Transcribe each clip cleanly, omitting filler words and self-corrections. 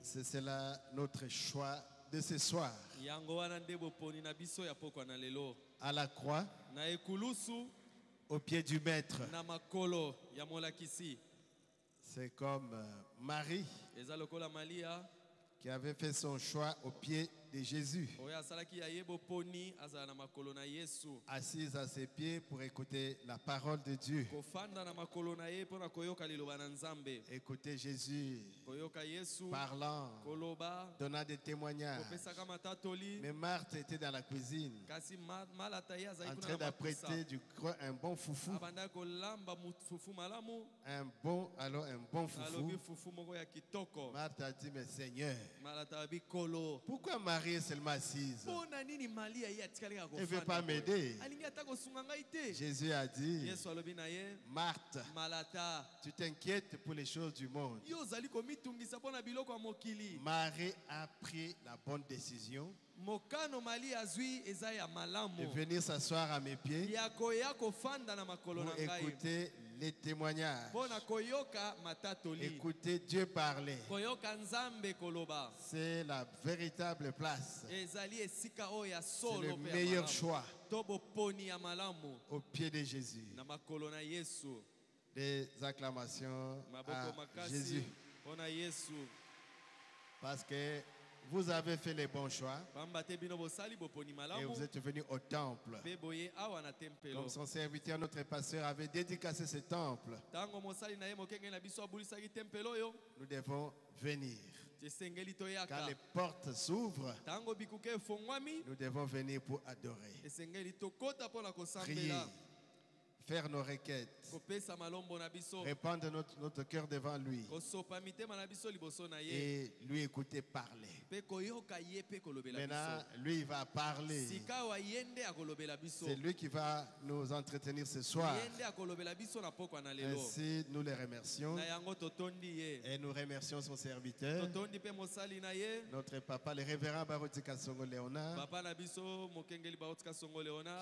C'est cela notre choix de ce soir. À la croix, au pied du Maître. C'est comme Marie qui avait fait son choix au pied de Jésus, assise à ses pieds pour écouter la parole de Dieu. Écouter Jésus parlant, donnant des témoignages. Mais Marthe était dans la cuisine, en train d'apprêter un bon foufou. Un bon foufou. Marthe a dit, mais Seigneur, pourquoi Marie est seulement assise? Elle ne veut pas m'aider. Jésus a dit, Marthe, tu t'inquiètes pour les choses du monde. Marie a pris la bonne décision de venir s'asseoir à mes pieds pour écouter les témoignages, écouter Dieu parler. C'est la véritable place. C'est le meilleur choix au pied de Jésus. Des acclamations à Jésus. Parce que vous avez fait les bons choix et vous êtes venus au temple. Comme son serviteur, notre pasteur avait dédicacé ce temple. Nous devons venir. Quand les portes s'ouvrent, nous devons venir pour adorer, prier, faire nos requêtes, répandre notre cœur devant lui et lui écouter parler. Maintenant, lui, il va parler. C'est lui qui va nous entretenir ce soir. Ainsi, nous les remercions et nous remercions son serviteur, notre papa, le révérend Baruti Kasongo Léonard,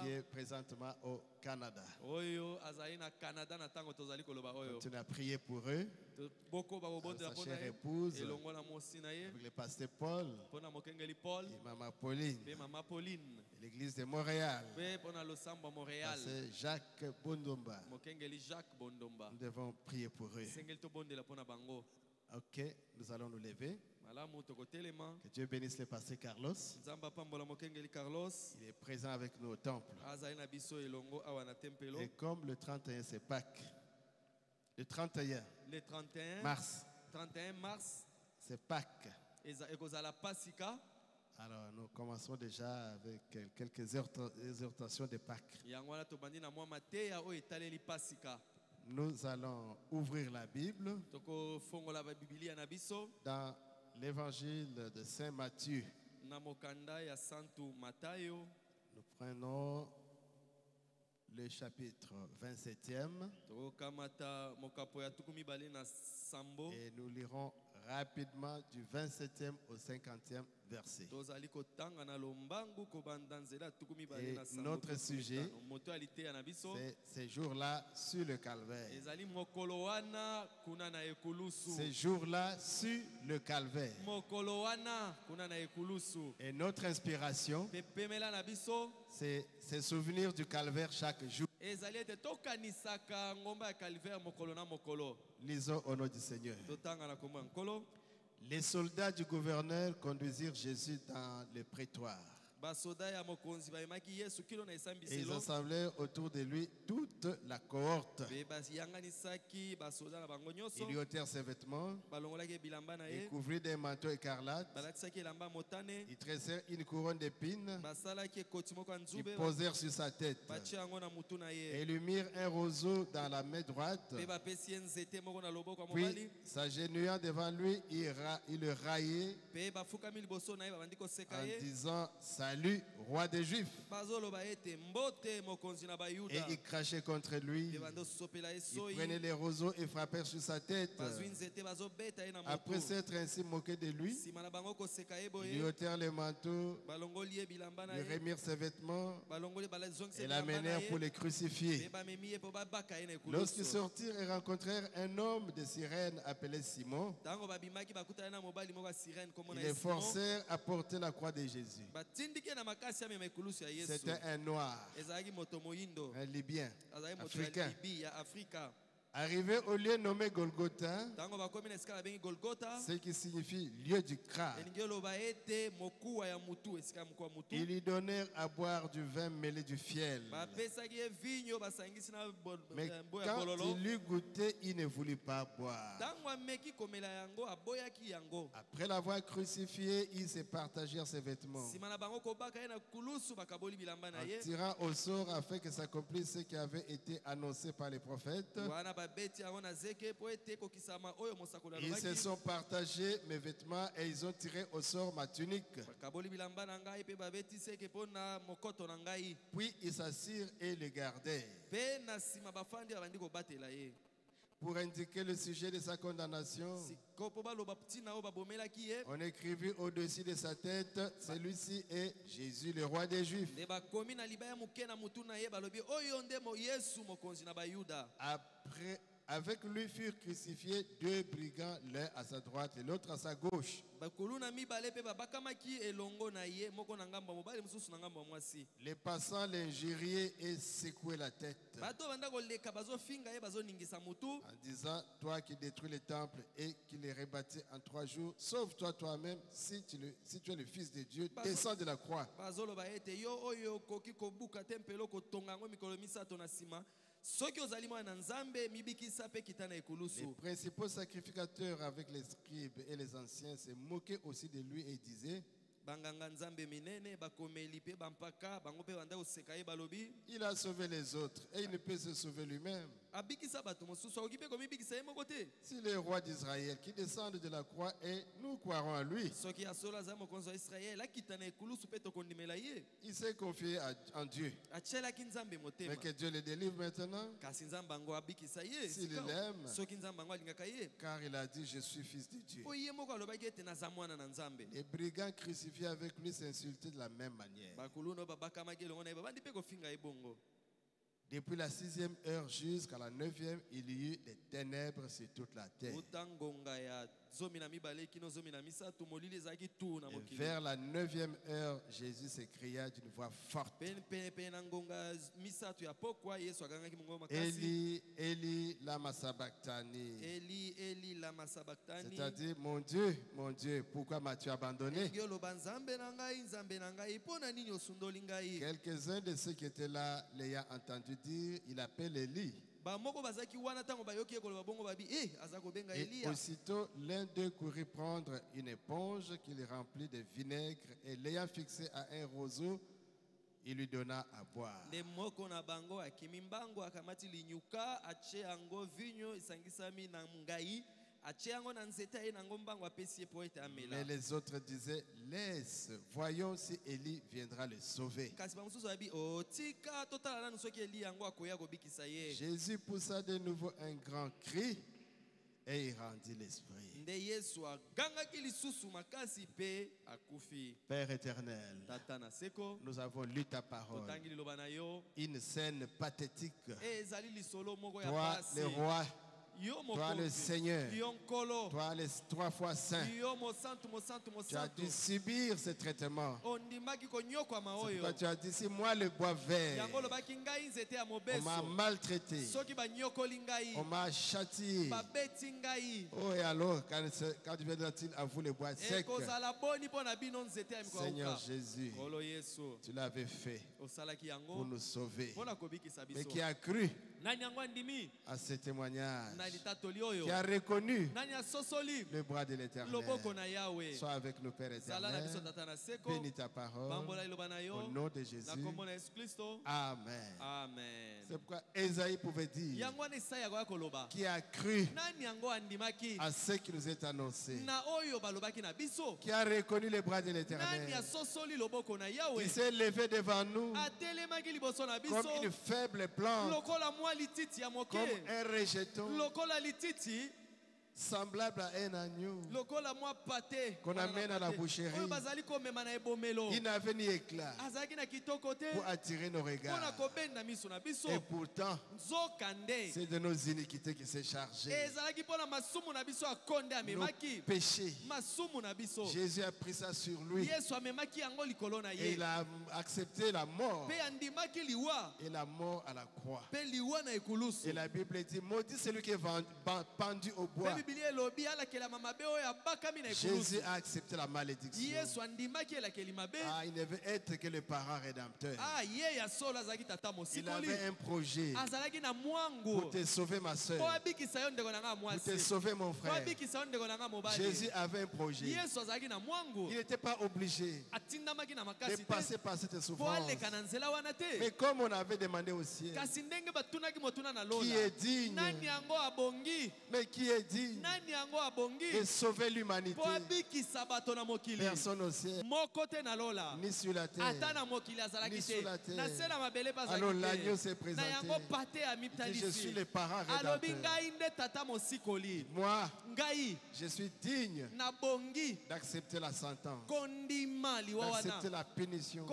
qui est présentement au Canada. Continue à prier pour eux, sa chère épouse, avec le pasteur Paul et Maman Pauline, et l'église de Montréal, pasteur Jacques Bondomba. Nous devons prier pour eux. Ok, nous allons nous lever. Que Dieu bénisse le pasteur Carlos. Il est présent avec nous au temple. Et comme le 31 c'est Pâques, le 31 mars, c'est Pâques. Alors nous commençons déjà avec quelques exhortations de Pâques. Nous allons ouvrir la Bible dans l'évangile de Saint Matthieu. Nous prenons le chapitre 27e et nous lirons rapidement du 27e au 50e verset. Et notre sujet, c'est ces jours-là sur le calvaire. Ces jours-là sur le calvaire. Et notre inspiration, c'est ces souvenirs du calvaire chaque jour. Lisons au nom du Seigneur. Les soldats du gouverneur conduisirent Jésus dans le prétoire. Et ils assemblaient autour de lui toute la cohorte. Ils lui ôtèrent ses vêtements et couvrirent des manteaux écarlates. Ils tressèrent une couronne d'épines. Ils posèrent sur sa tête et lui mirent un roseau dans la main droite. Puis, s'agenouillant devant lui, il le raillait en disant: salut, roi des Juifs. Et ils crachaient contre lui. Ils prenaient les roseaux et frappèrent sur sa tête. Après s'être ainsi moqués de lui, ils lui ôtèrent les manteaux, lui remirent ses vêtements et l'amenèrent pour les crucifier. Lorsqu'ils sortirent et rencontrèrent un homme de Cyrène appelé Simon, ils les forcèrent à porter la croix de Jésus. C'était un noir, un Libyen, africain. Arrivé au lieu nommé Golgotha, ce qui signifie lieu du crâne, ils lui donnèrent à boire du vin mêlé du fiel. Mais quand il l'eut goûté, il ne voulut pas boire. Après l'avoir crucifié, ils se partagèrent ses vêtements, en tirant au sort afin que s'accomplisse ce qui avait été annoncé par les prophètes. Ils se sont partagés mes vêtements et ils ont tiré au sort ma tunique. Puis ils s'assirent et les gardèrent. Pour indiquer le sujet de sa condamnation, on écrivit au-dessus de sa tête, celui-ci est Jésus, le roi des Juifs. Avec lui furent crucifiés deux brigands, l'un à sa droite et l'autre à sa gauche. Les passants l'injuriaient et secouaient la tête, en disant, toi qui détruis le temple et qui les rebâtis en 3 jours, sauve-toi toi-même si tu es le Fils de Dieu, descends de la croix. Les principaux sacrificateurs avec les scribes et les anciens se moquaient aussi de lui et disaient, il a sauvé les autres et il ne peut se sauver lui-même. Si le roi d'Israël qui descend de la croix et nous croirons à lui. Il s'est confié en Dieu. Mais que Dieu le délivre maintenant. S'il l'aime, car il a dit, je suis fils de Dieu. Les brigands crucifiés avec lui s'insultaient de la même manière. Depuis la 6e heure jusqu'à la 9e, il y eut des ténèbres sur toute la terre. Et vers la 9e heure, Jésus s'écria d'une voix forte, Eli, Eli, lama sabachthani. C'est-à-dire, mon Dieu, pourquoi m'as-tu abandonné? Quelques-uns de ceux qui étaient là l'ayant entendu dire, il appelle Eli. Et aussitôt, l'un d'eux courut prendre une éponge qu'il remplit de vinaigre et l'ayant fixé à un roseau, il lui donna à boire. Mais les autres disaient, laisse, voyons si Élie viendra le sauver. Jésus poussa de nouveau un grand cri et il rendit l'esprit. Père éternel, nous avons lu ta parole, une scène pathétique. Toi, le roi, toi le Seigneur, toi les 3 fois saint, tu as dû subir ce traitement. C'est pourquoi tu as dit, si moi le bois vert, on m'a maltraité, on m'a châtié. Oh, et alors, quand viendra-t-il à vous le bois sec? Seigneur Jésus, tu l'avais fait pour nous sauver. Mais qui a cru à ce témoignage? qui a reconnu le bras de l'Éternel. Sois avec nous, Père éternel. Bénis ta parole. Au nom de Jésus. Amen. C'est pourquoi Esaïe pouvait dire qui a cru à ce qui nous est annoncé, qui a reconnu le bras de l'Éternel, qui s'est levé devant nous comme une faible plante, comme un rejeton, semblable à un agneau qu'on amène à la boucherie. Il n'avait ni éclat pour attirer nos regards. Et pourtant, c'est de nos iniquités qu'il s'est chargé. Nos péchés. Jésus a pris ça sur lui. Et il a accepté la mort. Et la mort à la croix. Et la Bible dit, maudit celui qui est pendu au bois. Jésus a accepté la malédiction. Il ne veut être que le parent rédempteur. Il avait un projet pour te sauver, ma soeur, pour te sauver, mon frère. Jésus avait un projet. Il n'était pas obligé de passer par cette souffrance. Mais comme on avait demandé au ciel, qui est digne, mais qui est digne de sauver l'humanité? Personne au ciel, ni sur la terre, ni sur la terre. Alors l'agneau s'est présenté. Je suis le parent rédempteur. Moi, je suis digne d'accepter la sentence, d'accepter la punition.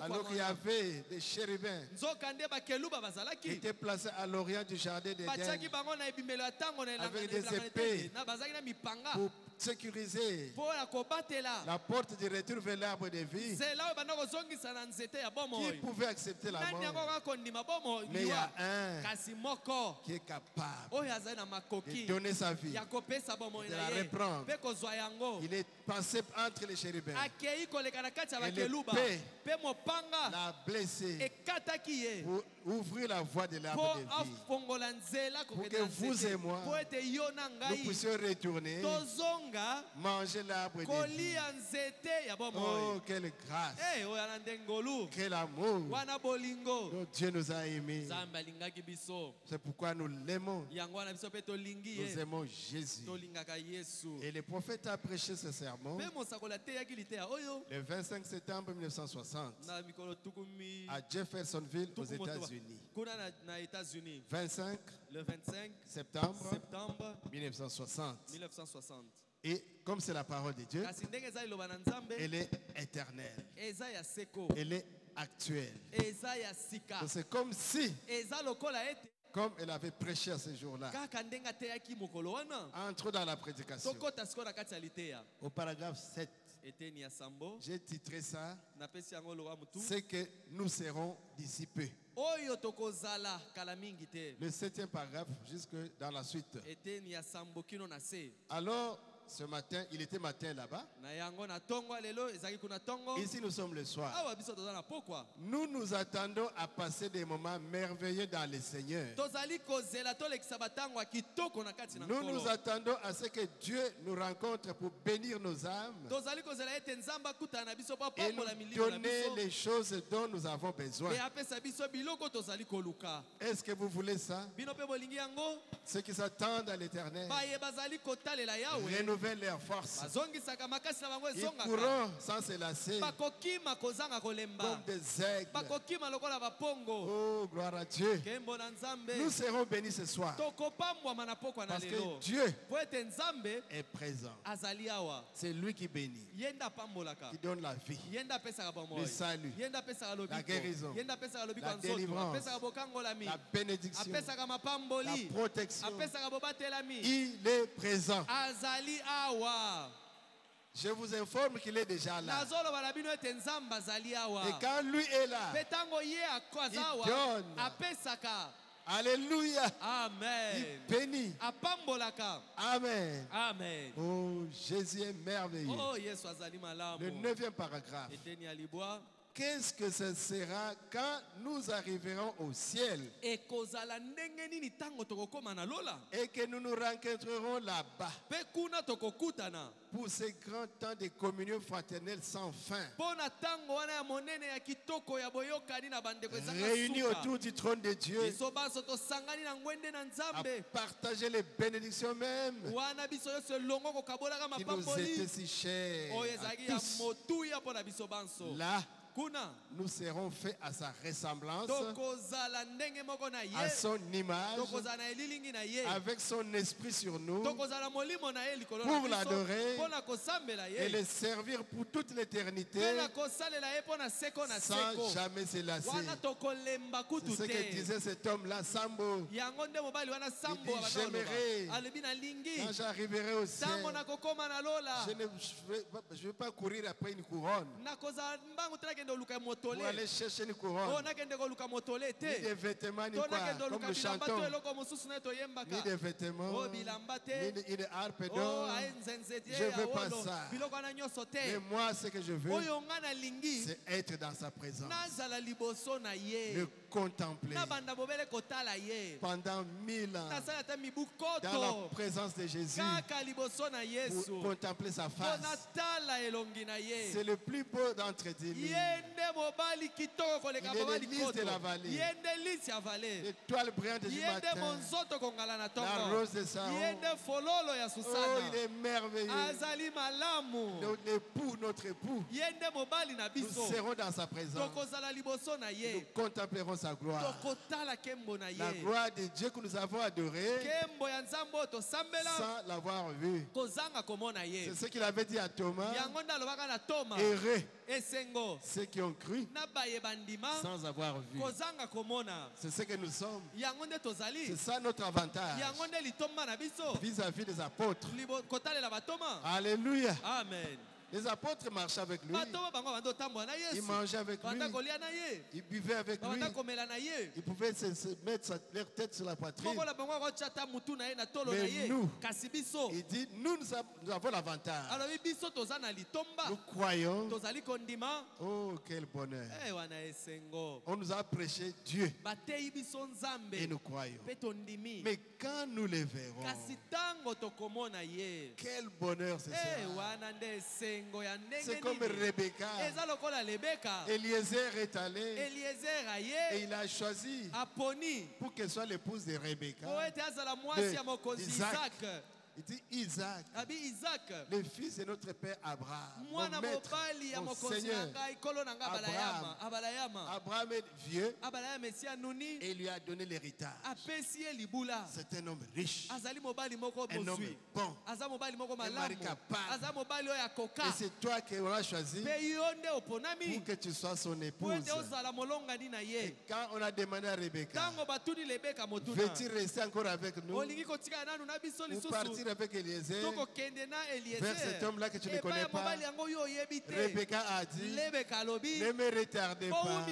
Alors qu'il y avait des chérubins qui étaient placés à l'orient du jardin d'Éden avec des épées pour sécuriser la porte du retour vers l'arbre de vie. Qui pouvait accepter la mort? Mais il y a un qui est capable de donner sa vie, de la reprendre. Il est passé entre les chérubins et l'épée l'a blessé pour ouvrir la voie de l'arbre de vie, pour que vous et moi nous puissions retourner manger l'arbre de vie. Oh, quelle grâce, quel amour. Donc Dieu nous a aimés. C'est pourquoi nous l'aimons. Nous aimons Jésus. Et le prophète a prêché ce sermon le 25 septembre 1960 à Jeffersonville aux États-Unis. 25 septembre 1960. Et comme c'est la parole de Dieu, elle est éternelle. Elle est actuelle. C'est comme si, comme elle avait prêché à ce jour-là, entre dans la prédication. Au paragraphe 7, j'ai titré ça, c'est que nous serons d'ici peu. Le 7e paragraphe jusque dans la suite. Alors, ce matin, il était matin là-bas. Ici, nous sommes le soir. Nous nous attendons à passer des moments merveilleux dans le Seigneur. Nous nous attendons à ce que Dieu nous rencontre pour bénir nos âmes et nous donner les choses dont nous avons besoin. Est-ce que vous voulez ça? Ceux qui s'attendent à l'Éternel renouvellent leurs forces. Ils courront sans se lasser comme des aigles. Oh, gloire à Dieu. Nous serons bénis ce soir parce que Dieu est présent. C'est lui qui bénit, qui donne la vie, le salut, la guérison, la délivrance, la bénédiction, la protection. Il est présent. Je vous informe qu'il est déjà là. Et quand lui est là, il donne. Alléluia. Amen. Il bénit. Amen. Amen. Oh, Jésus est merveilleux. Oh, le 9e paragraphe. qu'est-ce que ce sera quand nous arriverons au ciel et que nous nous rencontrerons là-bas pour ces grands temps de communion fraternelle sans fin, réunis autour du trône de Dieu, à partager les bénédictions même qui nous étaient si chères à tous. Là, nous serons faits à sa ressemblance, à son image, avec son esprit sur nous, pour l'adorer et le servir pour toute l'éternité, sans jamais se lasser. C'est ce que disait cet homme-là, Sambo. Il dit, j'aimerais, quand j'arriverai au ciel, je ne vais pas courir après une couronne pour aller chercher une couronne, ni des vêtements, ni quoi, comme nous chantons, ni des vêtements, ni des harpes d'or. Je ne veux pas ça. Mais moi, ce que je veux, c'est être dans sa présence, le contempler pendant 1000 ans dans la présence de Jésus, pour contempler sa face. C'est le plus beau d'entre eux. Il est l'hélice de la vallée, l'étoile brillante du matin, la rose de Saron. Oh, il est merveilleux. Notre époux, nous serons dans sa présence. Nous contemplerons sa gloire. La gloire de Dieu que nous avons adorée sans l'avoir vu. C'est ce qu'il avait dit à Thomas. Heureux ceux qui ont cru sans avoir vu. C'est ce que nous sommes. C'est ça notre avantage vis-à-vis des apôtres. Alléluia. Amen. Les apôtres marchaient avec lui. Ils mangeaient avec lui. Ils buvaient avec lui. Ils pouvaient se mettre leur tête sur la poitrine. Mais nous, il dit, nous avons l'avantage. Nous croyons. Oh, quel bonheur. On nous a prêché Dieu. Et nous croyons. Mais quand nous les verrons, quel bonheur c'est ça. C'est comme Rebecca. Eliezer est allé et il a choisi pour qu'elle soit l'épouse de Rebecca, d'Isaac. Il dit Isaac, le fils de notre père Abraham, mon maître, mon Seigneur. Abraham est vieux et il lui a donné l'héritage. C'est un homme riche, un homme bon, un mari capable. Et c'est toi qui l'as choisi pour que tu sois son épouse. Et quand on a demandé à Rebecca, veux-tu rester encore avec nous ou partir avec Eliezer, vers cet homme-là que tu ne connais pas? Rebecca a dit, ne me retardez pas,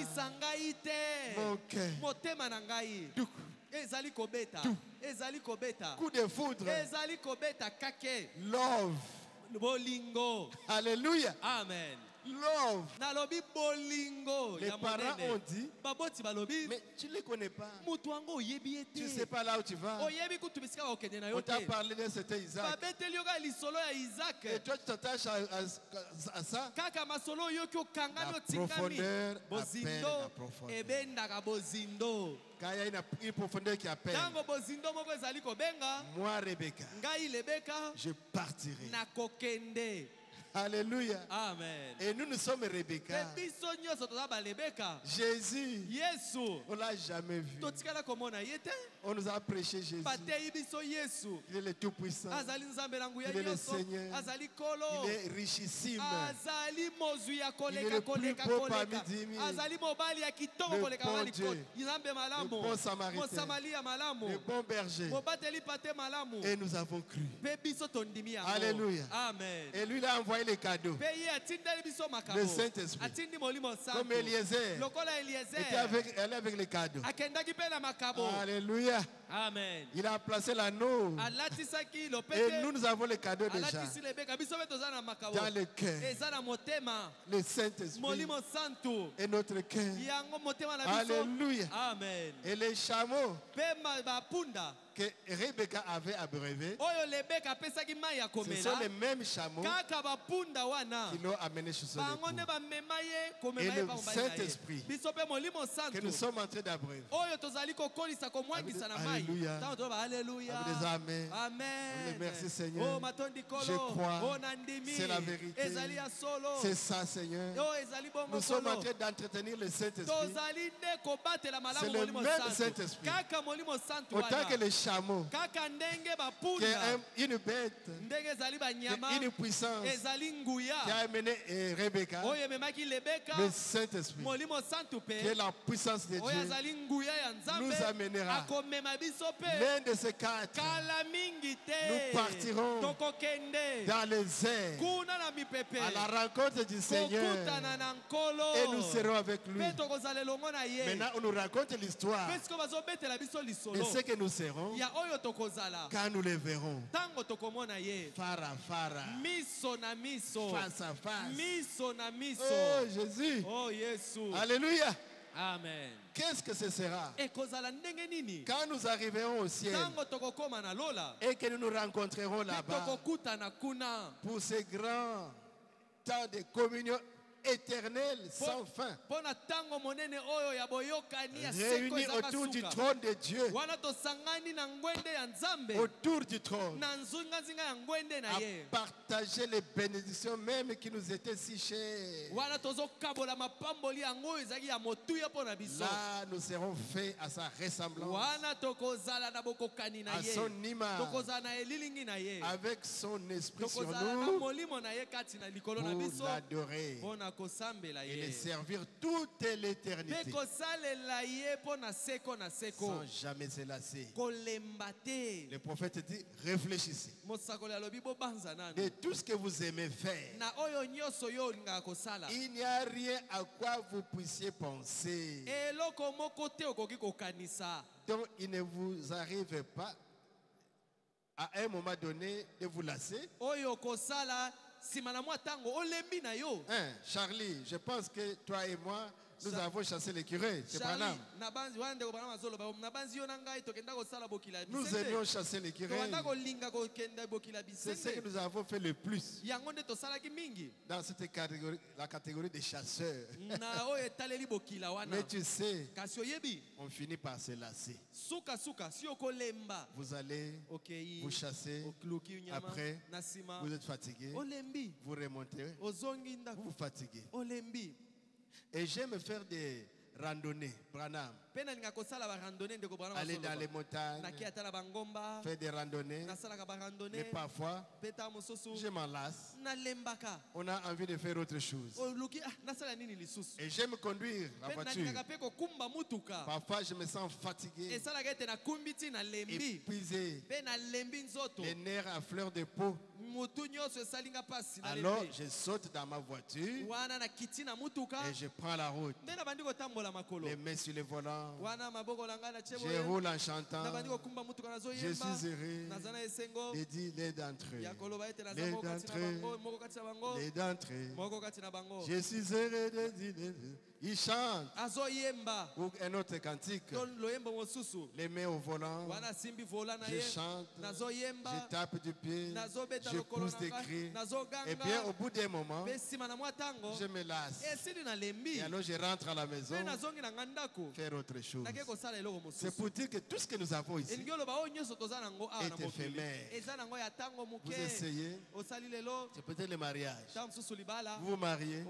mon cœur. Coup de foudre. Love. Alléluia. Amen. Love. Les parents ont dit, mais tu ne les connais pas. Tu ne sais pas là où tu vas. On t'a parlé de cet Isaac. Et toi tu t'attaches à ça. La profondeur appelle la profondeur. Quand il y a une profondeur qui appelle, moi Rebecca, je partirai. Alléluia. Amen. Et nous sommes Rebecca. Jésus, on ne l'a jamais vu. On nous a prêché Jésus. Il est le Tout-Puissant. Il est le Seigneur. Il est richissime. Il est le plus beau parmi 10 000. Le bon Dieu. Le bon Samaritain. Le bon berger. Et nous avons cru. Alléluia. Amen. Et lui, il a envoyé les cadeaux. Le Saint-Esprit. Comme Eliezer. Elle est avec les cadeaux. Alléluia. Amen. Il a placé l'anneau. Et nous avons les cadeaux déjà. Dans le cœur. Le Saint-Esprit. Et notre cœur. Alléluia. Amen. Et les chameaux que Rebecca avait abreuvés, ce sont les mêmes chameaux qui l'ont amené chez son époux. Et le Saint-Esprit que nous sommes en train d'abreuver. Alléluia. Alléluia. Amen. Amen. Merci Seigneur. Je crois. C'est la vérité. C'est ça Seigneur. Nous sommes en train d'entretenir le Saint-Esprit. C'est le même Saint-Esprit. Autant que les chameaux, qui est une bête, une puissance qui a amené Rebecca, le Saint-Esprit, qui est la puissance de Dieu, nous amènera. L'un de ces quatre, nous partirons dans les airs à la rencontre du Seigneur et nous serons avec lui. Maintenant, on nous raconte l'histoire de ce que nous serons quand nous les verrons. Fara, face à face. Oh Jésus. Oh Jésus. Alléluia. Amen. Qu'est-ce que ce sera? Quand nous arriverons au ciel et que nous nous rencontrerons là-bas pour ces grands temps de communion éternel sans fin, réunis autour du trône de Dieu, autour du trône, à partager les bénédictions même qui nous étaient si chères. Là, nous serons faits à sa ressemblance, à son image, avec son esprit sur nous, pour l'adorer et les servir toute l'éternité sans jamais se lasser. Le prophète dit, réfléchissez de tout ce que vous aimez faire. Il n'y a rien à quoi vous puissiez penser. Donc il ne vous arrive pas à un moment donné de vous lasser. Charlie, je pense que toi et moi, nous avons chassé l'écureuil. C'est Branham. Nous aimions chasser l'écureuil. C'est ce que nous avons fait le plus dans cette catégorie, la catégorie des chasseurs. Mais tu sais, on finit par se lasser. Vous allez, vous chassez, après, vous êtes fatigué, vous remontez, vous vous fatiguez. Et j'aime faire des randonnées, Branham. Aller dans les montagnes, faire des randonnées. Mais parfois, je m'en lasse. On a envie de faire autre chose. Et j'aime conduire la voiture. Parfois, je me sens fatigué, épuisé, les nerfs à fleur de peau. Alors, je saute dans ma voiture et je prends la route. Les mains sur le volant. Je roule en chantant. Je suis heureux. Et dit les d'entre eux. Les d'entre eux. Je suis heureux de dire. Il chante. Ou un autre cantique. Les mains au volant. Je chante. Je tape du pied. Je pousse des cris. Et bien au bout d'un moment, je me lasse. Et alors je rentre à la maison. Faire autre chose. C'est pour dire que tout ce que nous avons ici est éphémère. Vous essayez. C'est peut-être le mariage. Vous vous mariez.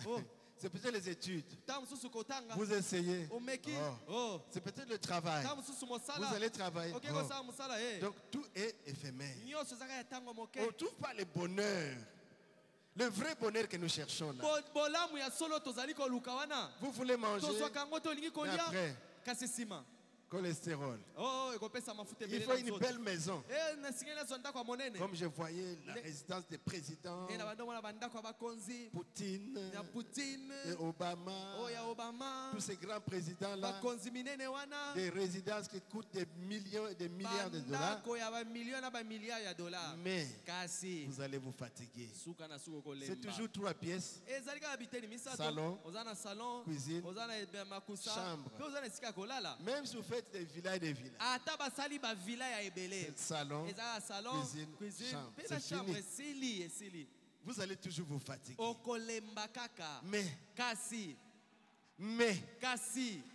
Oh. C'est peut-être les études. Vous essayez. Oh. C'est peut-être le travail. Vous allez travailler. Oh. Donc tout est éphémère. On ne trouve pas le bonheur. Le vrai bonheur que nous cherchons là. Vous voulez manger. Mais après, cholestérol. Il faut une belle maison. Comme je voyais la résidence des présidents, Poutine, et Obama, tous ces grands présidents-là, des résidences qui coûtent des millions et des milliards de dollars. Mais vous allez vous fatiguer. C'est toujours 3 pièces. Salon, cuisine, chambre. Même si vous faites des villas et des villas. Salon, cuisine, chambre. C'est fini. Vous allez toujours vous fatiguer. Mais,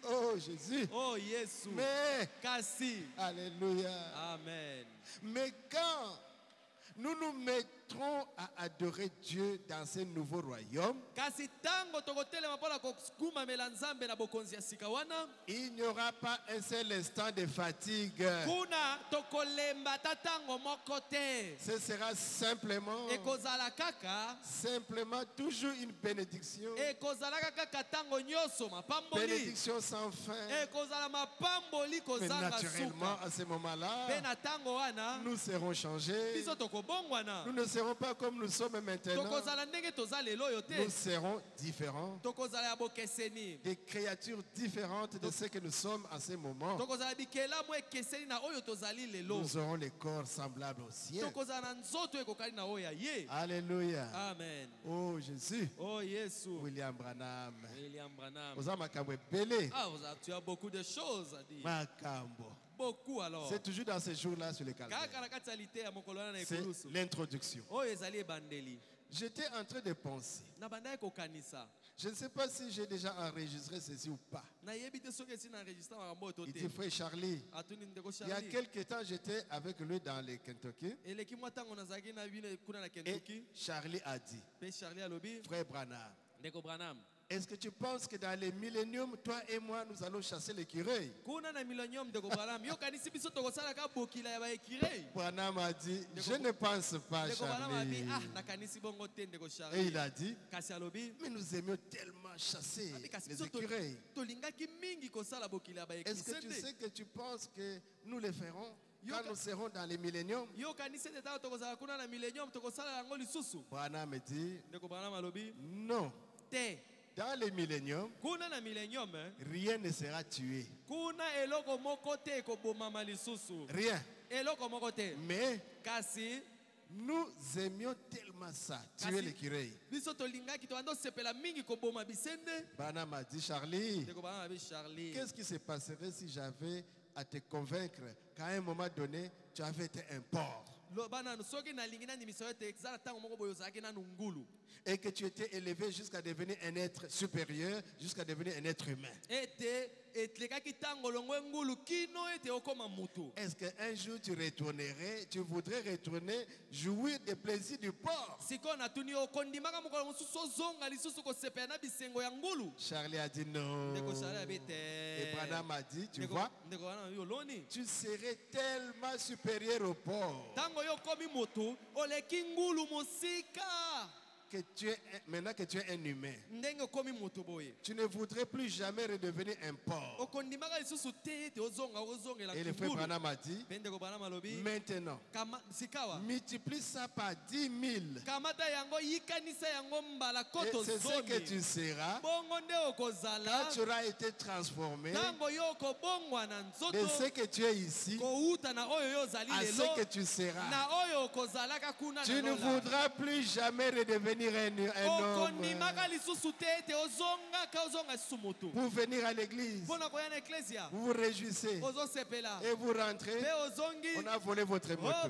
oh Jésus, oh Yesu, mais, alléluia, amen. Mais quand nous nous mettrons à adorer Dieu dans ce nouveau royaume, il n'y aura pas un seul instant de fatigue. Ce sera simplement toujours une bénédiction. Bénédiction sans fin. Mais naturellement, à ce moment-là, nous serons changés. Nous ne serons pas comme nous sommes maintenant. Nous serons différents. Des créatures différentes de ce que nous sommes à ce moment. Nous aurons les corps semblables au ciel. Alléluia. Amen. Oh Jésus. Oh Yesu. William Branham. Tu as beaucoup de choses à dire. Beaucoup alors. C'est toujours dans ces jours-là sur les calvaires. C'est l'introduction. J'étais en train de penser. Je ne sais pas si j'ai déjà enregistré ceci ou pas. Il dit, frère Charlie, il y a quelques temps, j'étais avec lui dans le Kentucky. Et Charlie a dit, frère Branham, est-ce que tu penses que dans les milléniums, toi et moi, nous allons chasser l'écureuil? Branham a dit, je ne pense pas, Charlie. Et il a dit, mais nous aimions tellement chasser les écureuils. Est-ce que tu sais que tu penses que nous les ferons quand nous serons dans les milléniums? Branham me dit, non. Dans les milléniums, rien ne sera tué. Rien. Mais nous aimions tellement ça, tuer l'écureuil. Branham a dit, Charlie, qu'est-ce qui se passerait si j'avais à te convaincre qu'à un moment donné, tu avais été un porc? Et que tu étais élevé jusqu'à devenir un être supérieur, jusqu'à devenir un être humain. Est-ce qu'un jour tu retournerais, tu voudrais retourner jouir des plaisirs du porc? Charlie a dit non. Et Branham a dit, tu vois, tu serais tellement supérieur au porc que maintenant que tu es un humain, tu ne voudrais plus jamais redevenir un porc. Et le frère Branham a dit, maintenant, multiplie ça par 10 000. Et c'est ce que tu seras quand tu auras été transformé de ce que tu es ici à ce que tu seras. Tu ne voudras plus jamais redevenir un homme. Vous venir à l'église, vous vous réjouissez et vous rentrez, on a volé votre moto.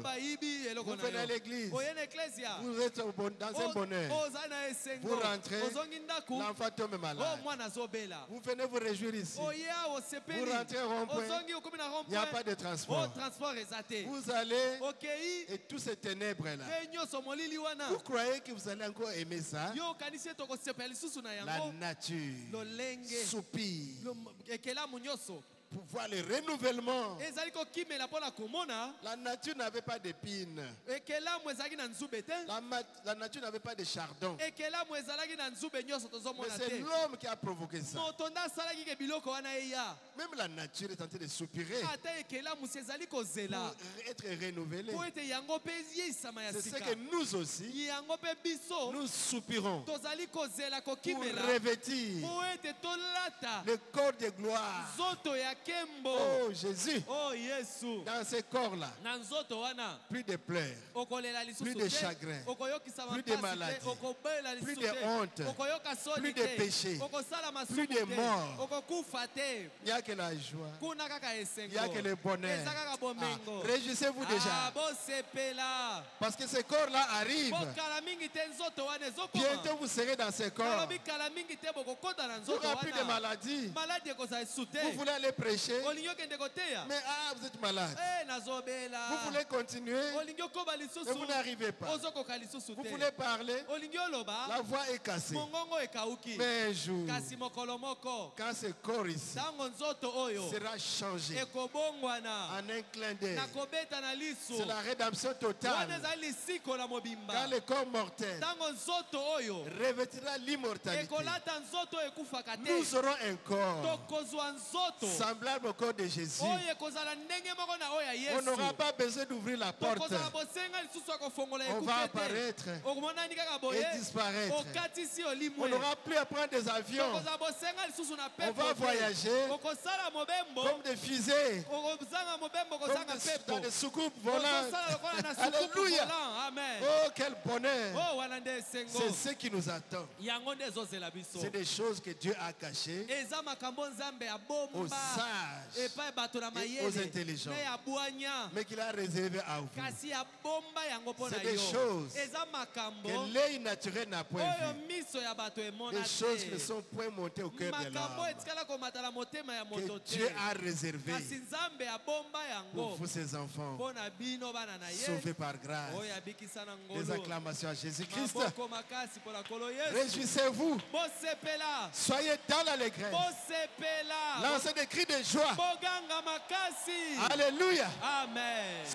Vous venez à l'église, vous êtes dans un bonheur. Vous rentrez, l'enfant tombe malade. Vous venez vous réjouir ici. Vous rentrez au rond-point, il n'y a pas de transport. Vous allez et tous ces ténèbres-là. Vous croyez que vous allez encore aimer ça? La nature soupire pour voir le renouvellement. La nature n'avait pas d'épines. La nature n'avait pas de chardon. Mais c'est l'homme qui a provoqué ça. Même la nature est en train de soupirer pour être renouvelée. C'est ce que nous aussi, nous soupirons pour revêtir le corps de gloire. Oh Jésus, dans ce corps-là, plus de pleurs, plus de chagrin, plus de maladie, plus de honte, plus de péché, plus de mort. Il n'y a que la joie, il n'y a que le bonheur. Réjouissez-vous déjà, parce que ce corps-là arrive. Bientôt vous serez dans ce corps. Il n'y aura plus de maladie. Vous voulez aller prêcher, mais vous êtes malade. Vous voulez continuer, mais vous n'arrivez pas. Vous voulez parler, la voix est cassée. Mais un jour, quand ce corps ici sera changé en un clin d'œil, c'est la rédemption totale. Quand le corps mortel revêtira l'immortalité, nous aurons un corps semblable au corps de Jésus. On n'aura pas besoin d'ouvrir la porte. On va apparaître et disparaître. On n'aura plus à prendre des avions. On va voyager comme des fusées, comme des soucoupes volantes. Alléluia. Oh, quel bonheur. C'est ce qui nous attend. C'est des choses que Dieu a cachées aux sages et aux intelligents, mais qu'il a réservé à vous. C'est des choses que l'œil naturel n'a point vues. Des choses qui ne sont point montées au cœur de l'homme, que Dieu a réservé pour vous, ses enfants, sauvés par grâce. Des acclamations à Jésus-Christ. Réjouissez-vous. Soyez dans l'allégresse. Lancez des cris de joie. Alléluia. Amen.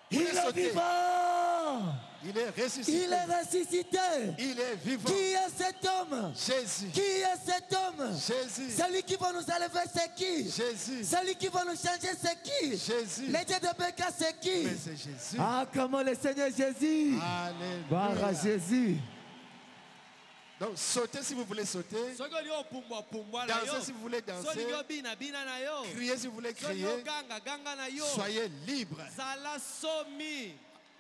Il est vivant. Il est ressuscité. Il est ressuscité. Il est vivant. Qui est cet homme? Jésus. Qui est cet homme? Jésus. Celui qui va nous élever, c'est qui? Jésus. Celui qui va nous changer, c'est qui? Jésus. Le Dieu de Béka, c'est qui? Mais c'est Jésus. Ah, comment le Seigneur Jésus. Alléluia. Gloire à Jésus. Donc sautez si vous voulez sauter. Dansez si vous voulez danser. Criez si vous voulez crier. Soyez libres.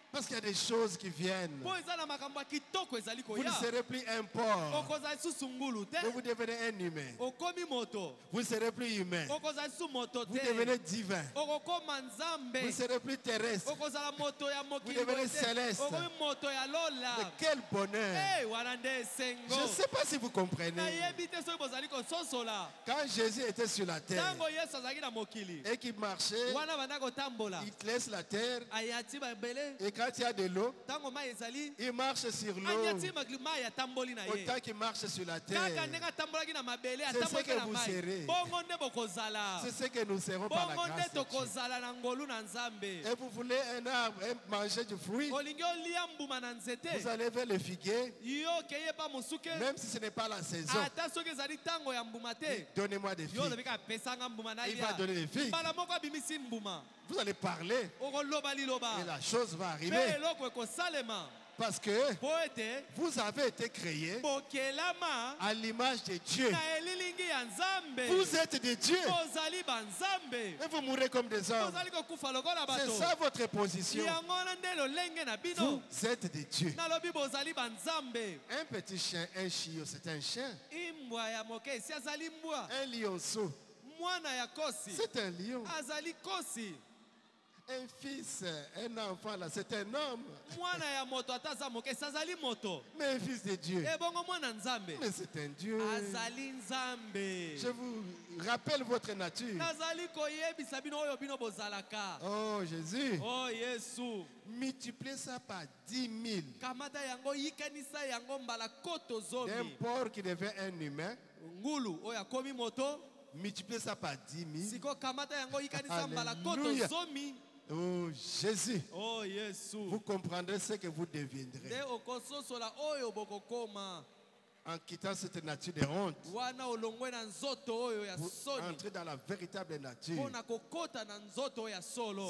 Parce qu'il y a des choses qui viennent. Vous ne serez plus un porc, mais vous devenez un humain. Vous ne serez plus humain, vous devenez divin. Vous ne serez plus terrestre, vous devenez céleste. Mais quel bonheur! Je ne sais pas si vous comprenez. Quand Jésus était sur la terre et qu'il marchait, il te laisse la terre. Et quand il y a de l'eau, il marche sur l'eau. Autant qu'il marche sur la terre, c'est ce que vous serez. C'est ce que nous serons par la grâce de Dieu. Et vous voulez un arbre et manger du fruit, vous allez vers le figuier, même si ce n'est pas la saison. Donnez-moi des figues. Il va donner des figues. Vous allez parler et la chose va arriver. Parce que vous avez été créés à l'image de Dieu. Vous êtes des dieux. Et vous mourrez comme des hommes. C'est ça votre position. Vous êtes des dieux. Un petit chien, un chiot, c'est un chien. Un lionceau, c'est un lion. Un fils, un enfant, là, c'est un homme. Mais un fils de Dieu. Mais c'est un Dieu. Je vous rappelle votre nature. Oh Jésus. Multipliez ça par 10 000. D'un porc qui devient un humain. multipliez ça par 10 000. Alléluia. Oh Jésus. Oh Yesu. Vous comprendrez ce que vous deviendrez. En quittant cette nature de honte, vous entrez dans la véritable nature.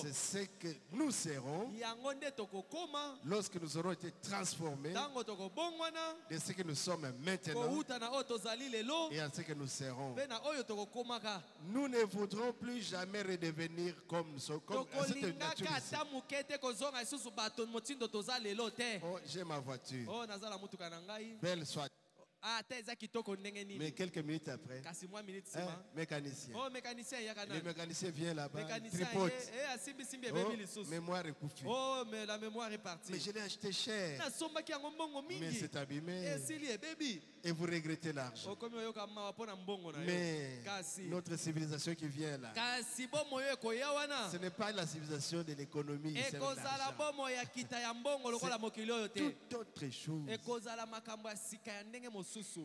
C'est ce que nous serons lorsque nous aurons été transformés de ce que nous sommes maintenant et en ce que nous serons. Nous ne voudrons plus jamais redevenir comme nous sommes. Comme cette nature ici. Oh, j'ai ma voiture. Belle soit. Mais quelques minutes après, mécanicien. Le mécanicien vient là-bas, tripote. Mémoire est coupée. Mais la mémoire est partie. Mais je l'ai acheté cher. Mais c'est abîmé. Et vous regrettez l'argent. Mais notre civilisation qui vient là, ce n'est pas la civilisation de l'économie, c'est l'argent. Toute autre chose.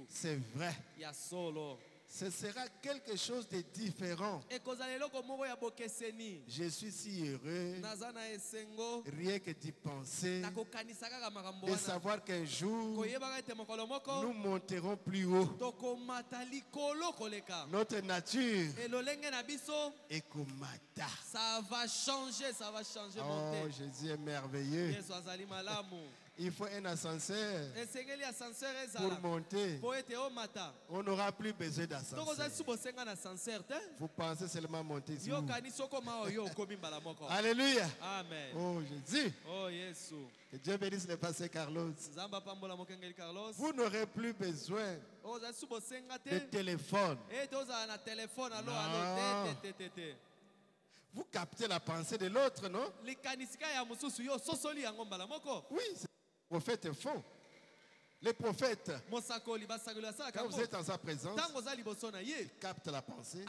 C'est vrai. Ce sera quelque chose de différent. Je suis si heureux, rien que d'y penser, de savoir qu'un jour, nous monterons plus haut. Notre nature est comme ça va changer, ça va changer. Oh, Jésus est merveilleux. Il faut un ascenseur pour monter. On n'aura plus besoin d'ascenseur. Vous pensez seulement monter ici. Alléluia. Amen. Oh Jésus. Oh Yesu. Que Dieu bénisse le pasteur Carlos. Vous n'aurez plus besoin de téléphone. Non. Vous captez la pensée de l'autre, non? Oui, c'est le prophète est faux. Les prophètes, quand vous êtes en sa présence, il capte la pensée.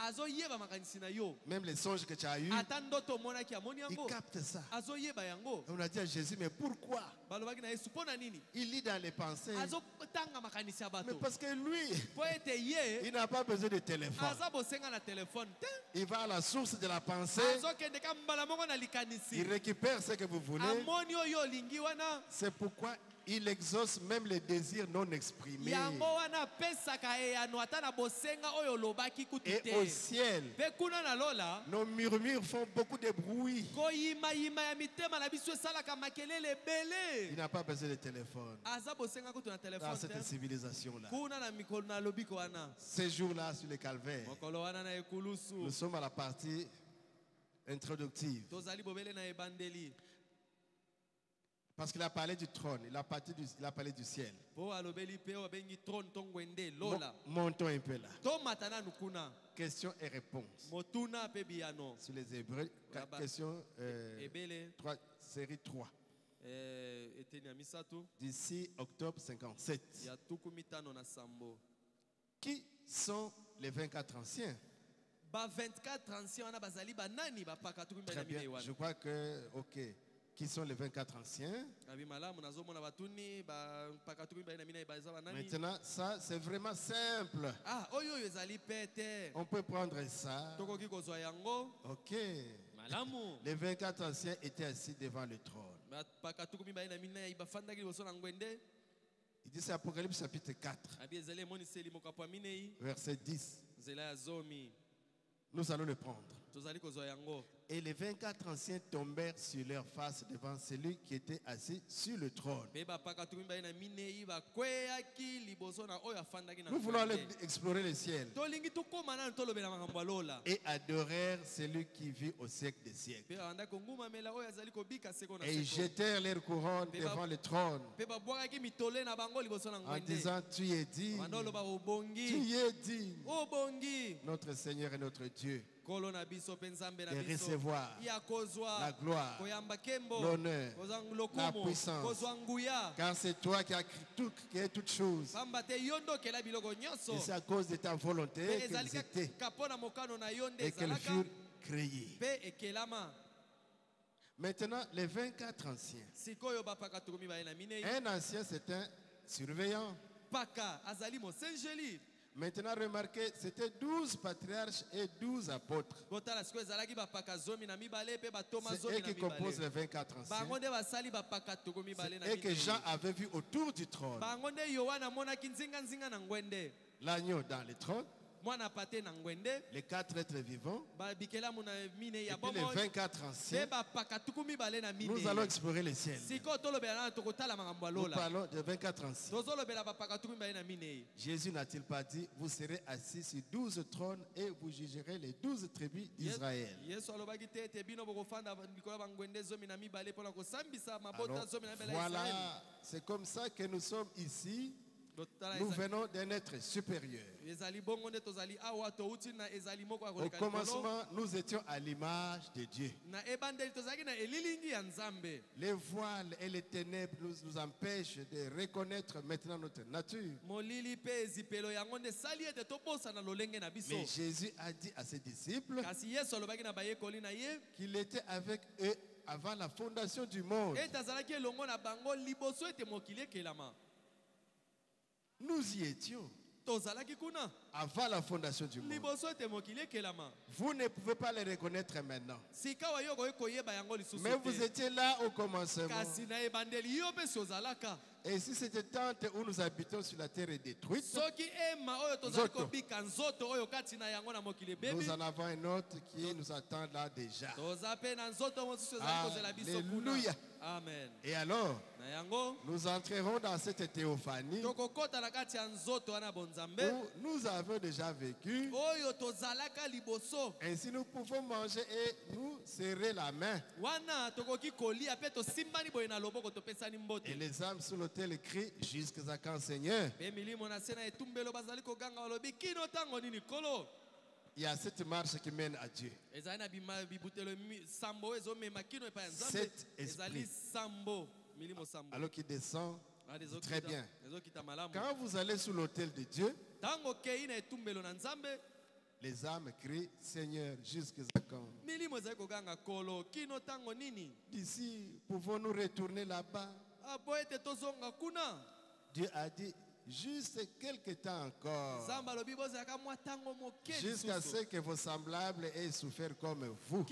Même les songes que tu as eus, il capte ça. On a dit à Jésus, mais pourquoi? Il lit dans les pensées. Mais parce que lui, il n'a pas besoin de téléphone. Il va à la source de la pensée. Il récupère ce que vous voulez. C'est pourquoi il exauce même les désirs non exprimés. Et au ciel, nos murmures font beaucoup de bruit. Il n'a pas besoin de téléphone dans cette civilisation-là. Ces jours-là sur le calvaire, nous sommes à la partie introductive. Parce qu'il a parlé du trône, il a parlé du ciel. Montons un peu là. Questions et réponses. Sur les Hébreux, question 3, série 3. D'ici octobre 57. Qui sont les 24 anciens? Très bien, je crois que, ok. Qui sont les 24 anciens? Maintenant, ça c'est vraiment simple. On peut prendre ça. Ok. Les 24 anciens étaient assis devant le trône. Il dit c'est Apocalypse chapitre 4, verset 10. Nous allons le prendre. Et les 24 anciens tombèrent sur leur face devant celui qui était assis sur le trône. Nous voulons aller explorer le ciel. Et adorèrent celui qui vit au siècle des siècles. Et ils jetèrent leurs couronnes devant le trône en disant, tu es digne, tu es digne, notre Seigneur et notre Dieu, de recevoir la gloire, l'honneur, la puissance, car c'est toi qui as créé toutes choses. Et c'est à cause de ta volonté qu'elles étaient et qu'elles furent créées. Maintenant, les 24 anciens. Un ancien, c'est un surveillant. Maintenant, remarquez, c'était 12 patriarches et 12 apôtres. C'est eux qui composent les 24 anciens. Et que Jean avait vu autour du trône. L'agneau dans le trône. Les 4 êtres vivants. Et puis les 24 anciens. Nous allons explorer le ciel. Nous parlons des 24 anciens. Jésus n'a-t-il pas dit, vous serez assis sur 12 trônes et vous jugerez les 12 tribus d'Israël. Voilà, c'est comme ça que nous sommes ici. Nous venons d'un être supérieur. Au commencement, nous étions à l'image de Dieu. Les voiles et les ténèbres nous empêchent de reconnaître maintenant notre nature. Mais Jésus a dit à ses disciples qu'il était avec eux avant la fondation du monde. Nous y étions avant la fondation du monde. Vous ne pouvez pas les reconnaître maintenant. Mais vous étiez là au commencement. Et si cette tente où nous habitons sur la terre est détruite, nous en avons un autre qui nous attend là déjà. Alléluia. Amen. Et alors, nous entrerons dans cette théophanie où nous avons déjà vécu. Ainsi nous pouvons manger et nous serrer la main. Et les âmes sous l'autel crient jusqu'à quand, Seigneur? Il y a cette marche qui mène à Dieu. Cet esprit, alors qu'il descend, très bien. Quand vous allez sous l'autel de Dieu, les âmes crient, Seigneur, jusqu'à quand? D'ici, pouvons-nous retourner là-bas? Dieu a dit, juste quelques temps encore, jusqu'à ce que vos semblables aient souffert comme vous.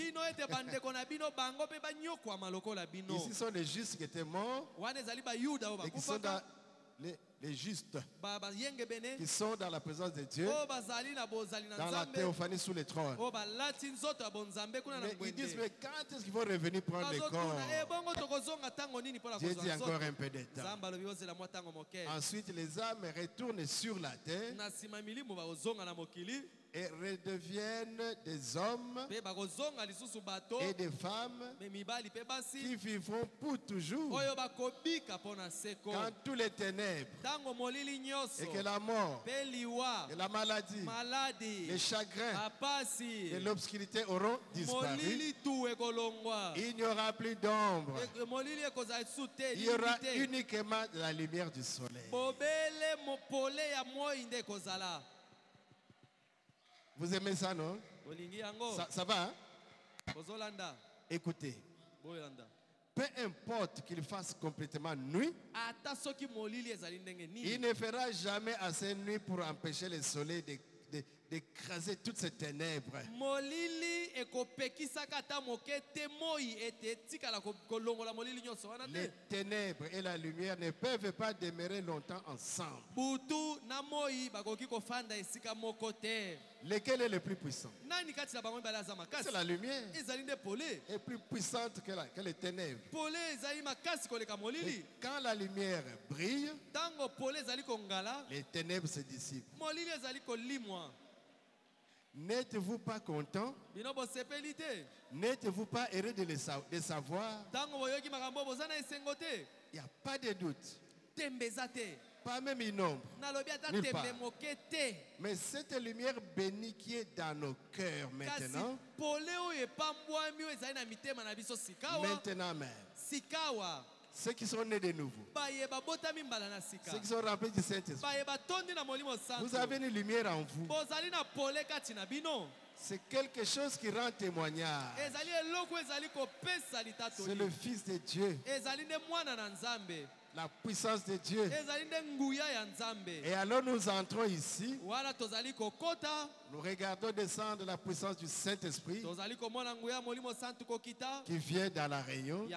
Ici sont les justes qui étaient morts et qui sont dans les justes qui sont dans la présence de Dieu, dans la théophanie sous les trônes. Mais ils disent, mais quand est-ce qu'ils vont revenir prendre les corps? Dieu dit encore un peu de temps. Ensuite, les âmes retournent sur la terre et redeviennent des hommes et des femmes qui vivront pour toujours quand tous les ténèbres et que la mort et la maladie, les chagrins et l'obscurité auront disparu. Il n'y aura plus d'ombre. Il y aura uniquement la lumière du soleil. Vous aimez ça, non? Ça va, hein? Écoutez. Peu importe qu'il fasse complètement nuit, il ne fera jamais assez nuit pour empêcher le soleil d'écraser toutes ces ténèbres. Les ténèbres et la lumière ne peuvent pas demeurer longtemps ensemble. Lequel est le plus puissant? C'est la lumière. Elle est plus puissante que les ténèbres. Et quand la lumière brille, les ténèbres se dissipent. N'êtes-vous pas content? N'êtes-vous pas heureux de savoir? Il n'y a pas de doute. Pas même une ombre. Nulle part. Mais cette lumière bénie qui est dans nos cœurs maintenant, maintenant même, ceux qui sont nés de nouveau, ceux qui sont remplis du Saint-Esprit, vous avez une lumière en vous. C'est quelque chose qui rend témoignage. C'est le Fils de Dieu. La puissance de Dieu. Et alors nous entrons ici. Nous regardons descendre la puissance du Saint-Esprit qui vient dans la réunion.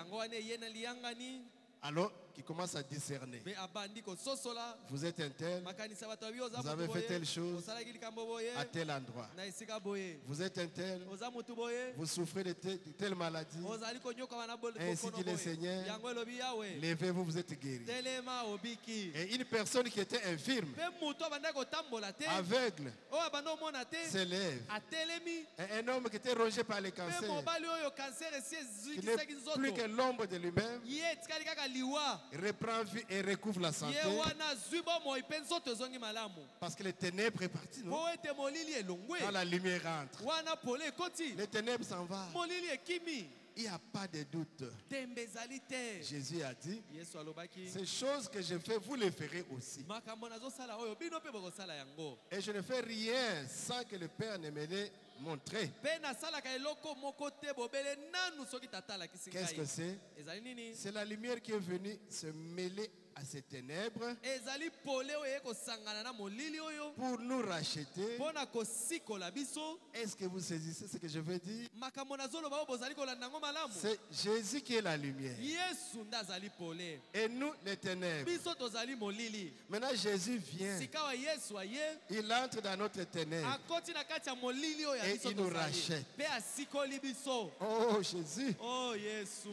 Alors, qui commence à discerner. Vous êtes un tel, vous avez fait telle chose à tel endroit. Vous êtes un tel, vous souffrez de telle maladie. Ainsi dit le Seigneur, levez-vous, vous êtes guéris. Et une personne qui était infirme, aveugle, se lève. Et un homme qui était rongé par le cancer, qui n'est plus que l'ombre de lui-même, reprend vie et recouvre la santé. Parce que les ténèbres est parti, non? Quand la lumière entre, les ténèbres s'en vont. Il n'y a pas de doute. Jésus a dit, ces choses que je fais, vous les ferez aussi. Et je ne fais rien sans que le Père ne me l'ait montré. Qu'est-ce que c'est? C'est la lumière qui est venue se mêler à ces ténèbres pour nous racheter. Est-ce que vous saisissez ce que je veux dire? C'est Jésus qui est la lumière et nous les ténèbres. Maintenant Jésus vient, il entre dans notre ténèbres et il nous rachète. Oh Jésus,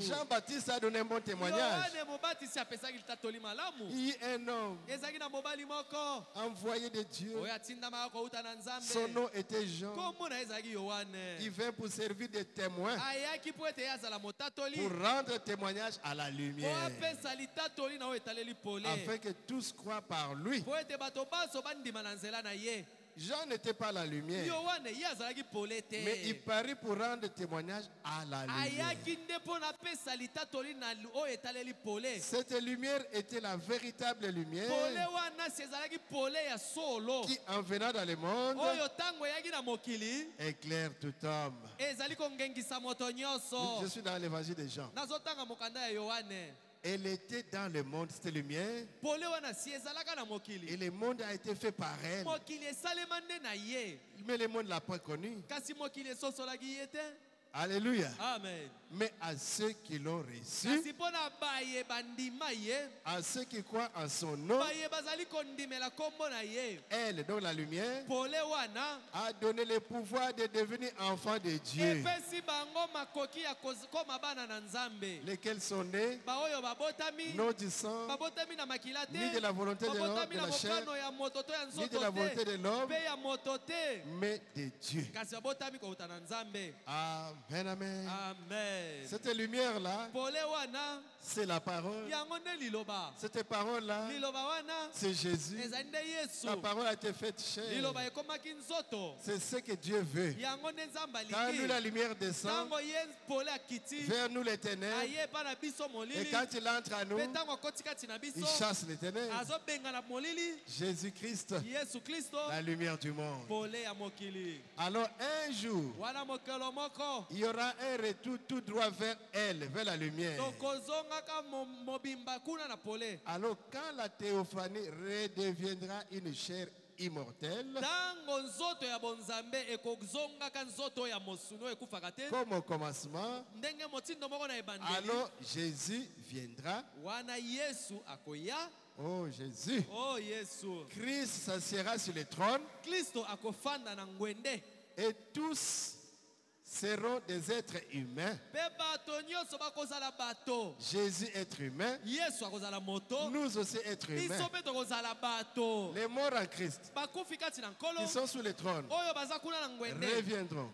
Jean-Baptiste a donné un bon témoignage. Il y a un homme envoyé de Dieu. Son nom était Jean. Il vint pour servir de témoin, pour rendre témoignage à la lumière, afin que tous croient par lui. Jean n'était pas la lumière, mais il parut pour rendre témoignage à la lumière. Cette lumière était la véritable lumière qui, en venant dans le monde, éclaire tout homme. Je suis dans l'évangile de Jean. Elle était dans le monde, cette lumière. Et le monde a été fait par elle. Mais le monde ne l'a pas connue. Alléluia. Amen. Mais à ceux qui l'ont reçu, à ceux qui croient en son nom, elle, dont la lumière, a donné le pouvoir de devenir enfants de Dieu. Lesquels sont nés, non du sang, ni de la volonté de l'homme, de la chair, ni de la volonté de l'homme, mais de Dieu. Amen, amen. Amen. Cette lumière-là, c'est la parole. Cette parole-là, c'est Jésus. La parole a été faite chair. C'est ce que Dieu veut. Quand nous, la lumière descend vers nous les ténèbres, et quand il entre à nous, il chasse les ténèbres. Jésus-Christ, la lumière du monde. Alors un jour, il y aura un retour tout droit vers elle, vers la lumière. Alors quand la théophanie redeviendra une chair immortelle, comme au commencement, alors Jésus viendra. Oh Jésus. Christ s'assiera sur le trône. Et tous seront des êtres humains. Jésus être humain. Nous aussi être humains. Les morts en Christ, qui sont sous le trône, reviendront.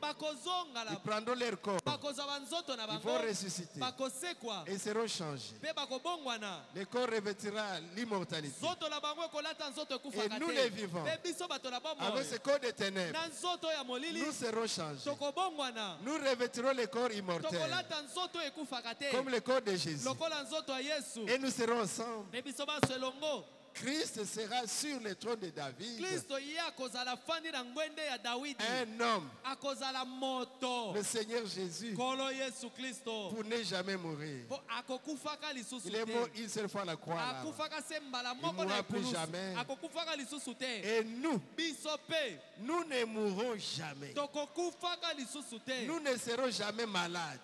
Ils prendront leur corps. Ils vont ressusciter et seront changés. Le corps revêtira l'immortalité. Et nous les vivants, avec ce corps de ténèbres, nous serons changés. Nous revêtirons le corps immortel comme le corps de Jésus. Et nous serons ensemble. Christ sera sur le trône de David. Un homme, le Seigneur Jésus, pour ne jamais mourir. Il est mort une seule fois à la croix. Il ne mourra plus jamais. Et nous ne mourrons jamais. Nous ne serons jamais malades.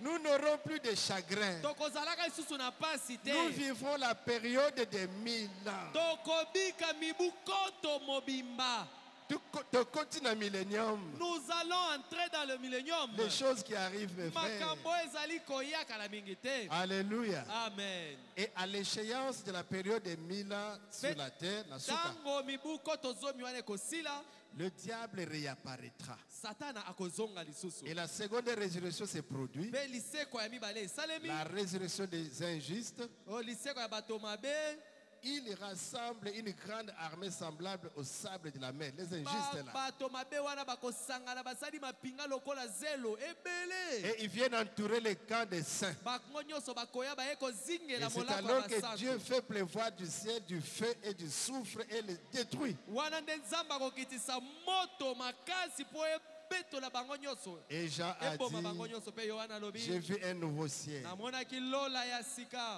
Nous n'aurons plus de chagrin. Nous vivrons la période des 1000 ans. Nous allons entrer dans le millénium. Les choses qui arrivent, mes frères. Alléluia. Amen. Et à l'échéance de la période des 1000 ans sur la terre, le diable réapparaîtra. Et la seconde résurrection s'est produite. La résurrection des injustes. Il rassemble une grande armée semblable au sable de la mer. Les injustes là. Et ils viennent entourer les camps des saints. Et c'est alors que Dieu fait pleuvoir du ciel du feu et du soufre et les détruit. Et Jean a dit, j'ai vu un nouveau ciel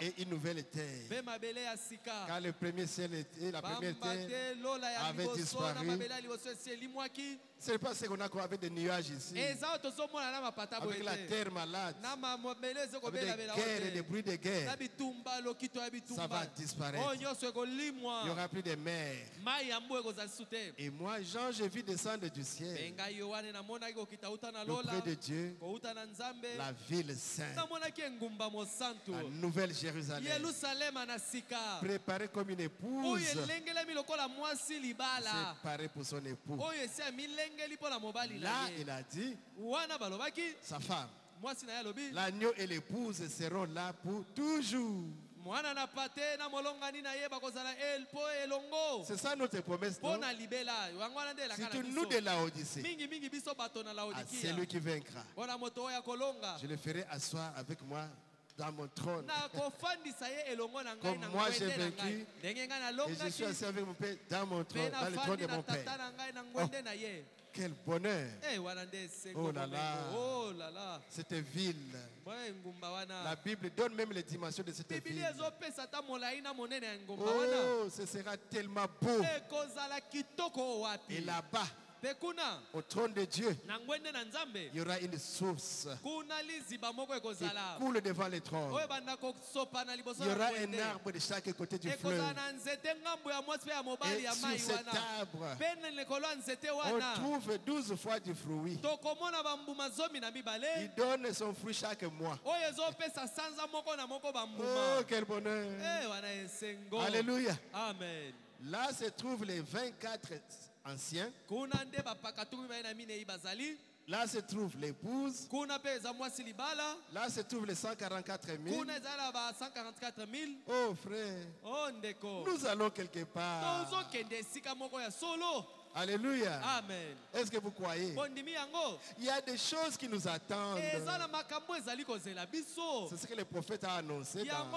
et une nouvelle terre. Car le premier ciel et la première terre avaient disparu. Ce n'est pas ce qu'on a avec des nuages ici. Avec la terre malade. Avec des guerres et des bruits de guerre. Ça va disparaître. Il n'y aura plus de mer. Et moi, Jean, j'ai vu descendre du ciel, auprès de Dieu, la ville sainte, la nouvelle Jérusalem, préparée comme une épouse, séparée pour son époux. Là, il a dit, sa femme, l'agneau et l'épouse seront là pour toujours. C'est ça notre promesse, non? C'est nous de Laodicée. C'est lui qui vaincra. Je le ferai asseoir avec moi dans mon trône. Comme moi j'ai vaincu et je suis assis avec mon Père dans mon trône, dans le trône de mon Père. Oh, quel bonheur! Oh là là! Cette ville. La Bible donne même les dimensions de cette ville. Oh, ce sera tellement beau. Et là-bas, au trône de Dieu, il y aura une source qui coule devant le trône. Il y aura un arbre de chaque côté du fleuve. Et sur cet arbre, on trouve 12 fois du fruit. Il donne son fruit chaque mois. Oh, quel bonheur! Alléluia! Amen. Là se trouvent les 24 anciens. Là se trouve l'épouse. Là se trouvent les 144 000. Oh frère, nous allons quelque part. Alléluia. Amen. Est-ce que vous croyez? Il y a des choses qui nous attendent. C'est ce que le prophète a annoncé dans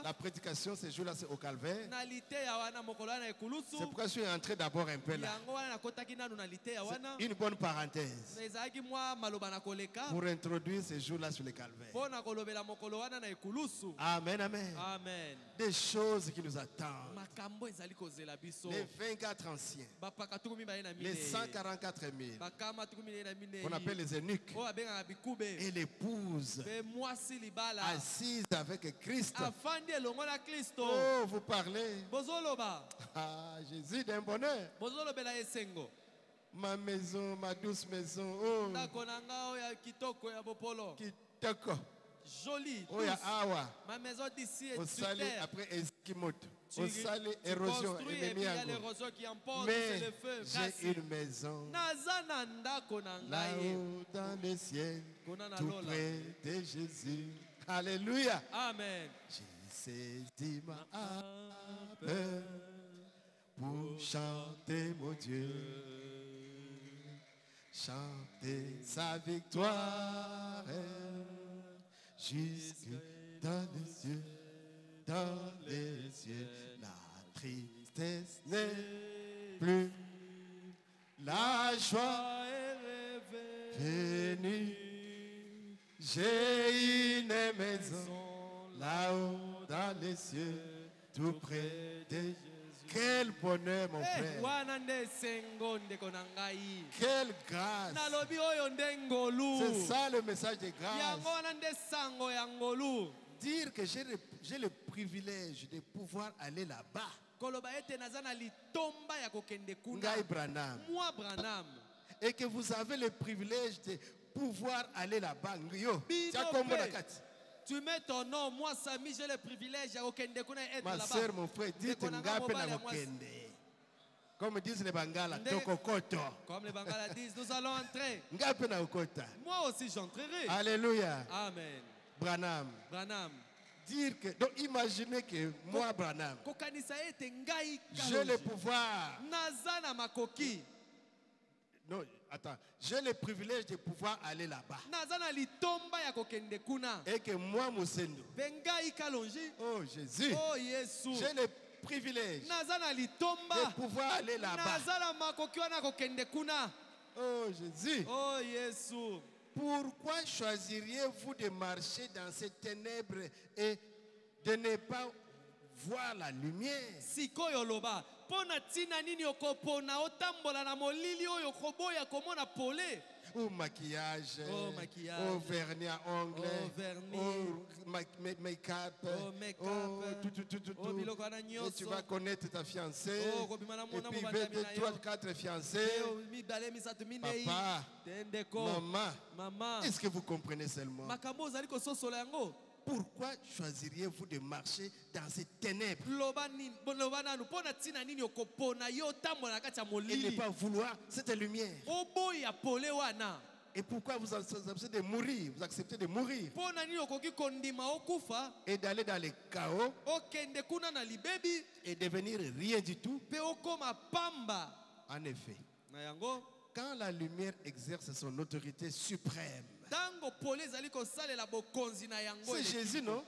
la prédication ce jour-là au Calvaire. C'est pourquoi je suis entré d'abord un peu là. C'est une bonne parenthèse pour introduire ce jour-là sur le Calvaire. Amen, amen. Amen. Des choses qui nous attendent. Les 24 anciens. Les 144 000 qu'on appelle les eunuques et l'épouse assise avec Christ. Oh, vous parlez. Ah, Jésus d'un bonheur. Ma maison, ma douce maison. Oh, kitoko. Jolie, oh, ya awa. Ma maison d'ici est au salé après Eskimoto. Au salé érosion qui emporte le feu. J'ai une maison là-haut dans le ciel, tout près de Jésus. Alléluia. Amen. J'ai saisi ma harpe pour chanter mon Dieu, chanter sa victoire jusque dans les cieux. dans les cieux. La tristesse n'est plus, la joie est venue. J'ai une maison là-haut dans les cieux, tout près de Jésus. Quel bonheur, mon frère. Quelle grâce. C'est ça le message de grâce. Dire que j'ai le privilège de pouvoir aller là-bas. Et que vous avez le privilège de pouvoir aller là-bas. Tu mets ton nom, moi Samy, j'ai le privilège d'être là-bas. Ma soeur, mon frère, dites comme disent les Bangala, comme les Bangala disent, nous allons entrer. Moi aussi j'entrerai. Alléluia. Amen. Branham. Dire que, donc imaginez que moi, Branham, j'ai le pouvoir. Non, attends. J'ai le privilège de pouvoir aller là-bas. Et que moi, Moussendo. Oh Jésus. J'ai le privilège de pouvoir aller là-bas. Oh Jésus. Pourquoi choisiriez-vous de marcher dans ces ténèbres et de ne pas voir la lumière? Au maquillage, au vernis à ongles, au make-up, tout. Et tu vas connaître ta fiancée. Et puis 2, 3, 4 fiancés. Papa, maman, est-ce que vous comprenez seulement? Pourquoi choisiriez-vous de marcher dans ces ténèbres et ne pas vouloir cette lumière? Et pourquoi vous acceptez de mourir? Vous acceptez de mourir et d'aller dans le chaos et devenir rien du tout? En effet, quand la lumière exerce son autorité suprême, c'est Jésus, non?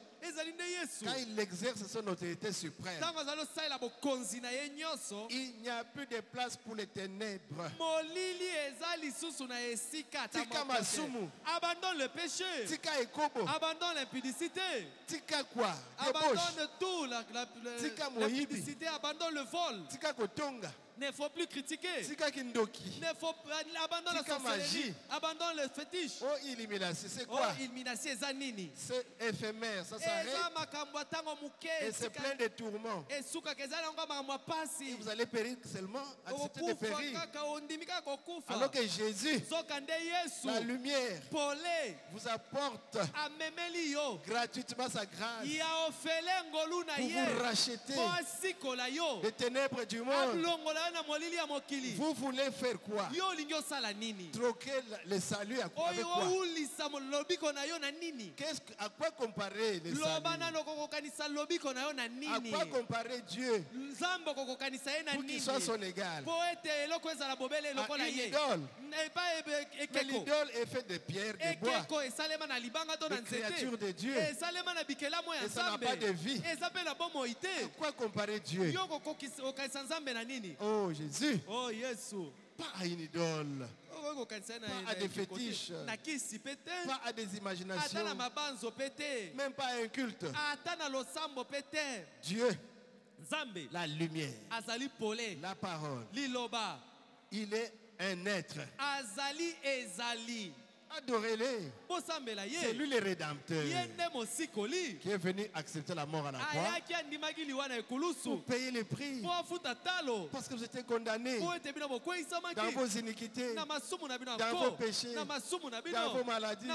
Quand il exerce son autorité suprême, il n'y a plus de place pour les ténèbres. Abandonne le péché. Abandonne l'impudicité. Abandonne tout. L'impudicité, abandonne le vol. Ne faut plus critiquer. Ne faut pas abandonner la sorcellerie. Abandonne le fétiche. Oh, illumination, c'est quoi? Oh, illumination, c'est éphémère, ça s'arrête. Et c'est plein de tourments. Et vous allez périr seulement, accepter de périr. Alors que Jésus, la lumière, vous apporte gratuitement sa grâce pour vous racheter des ténèbres du monde. Vous voulez faire quoi? Troquer le salut avec quoi? À quoi comparer le salut? À quoi comparer Dieu pour qu'il soit son égal? À une idole. Mais l'idole est faite de pierre, de bois, de créatures de Dieu. Et ça n'a pas de vie. À quoi comparer Dieu? Oh Jésus. Oh Jésus. Pas à une idole. Pas à des fétiches. Pas à des imaginations. Même pas à un culte. Dieu. La lumière. La parole. Il est un être. Adorez-les. C'est lui le Rédempteur qui est venu accepter la mort à la croix pour payer le prix. Parce que vous étiez condamnés dans vos iniquités, dans vos péchés, dans vos maladies,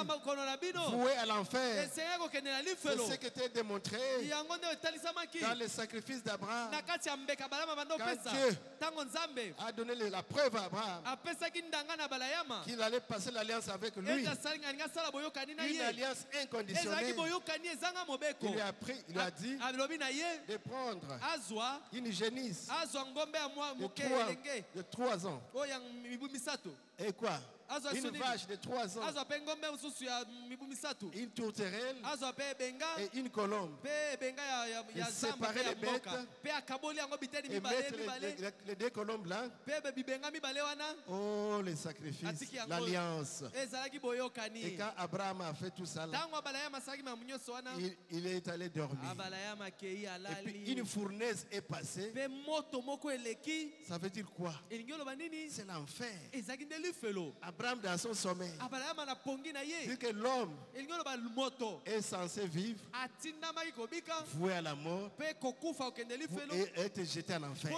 voués à l'enfer. C'est ce qui était démontré dans le sacrifice d'Abraham. Quand Dieu a donné la preuve à Abraham qu'il allait passer l'alliance avec lui. Une alliance inconditionnelle. Il lui a pris, il lui a dit de prendre une génisse de 3 ans. Et quoi? une vache de 3 ans, une tourterelle et une colombe. Et séparer les bêtes et mettre les 2 colombes là. Oh, les sacrifices, l'alliance. Et quand Abraham a fait tout ça là, il est allé dormir. Et puis une fournaise est passée. Ça veut dire quoi? C'est l'enfer. Abraham dans son sommeil dit que l'homme est censé vivre, voué à la mort et être jeté en enfer.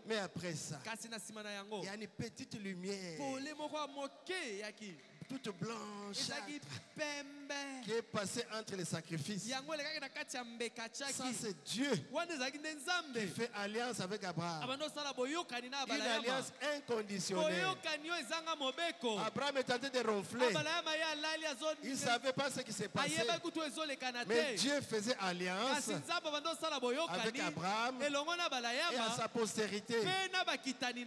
Mais après ça, il y a une petite lumière toute blanche qui est passée entre les sacrifices. Ça c'est Dieu qui fait alliance avec Abraham. Une alliance inconditionnelle. Abraham est en train de ronfler. Il ne savait pas ce qui s'est passé. Mais Dieu faisait alliance avec Abraham et à sa postérité.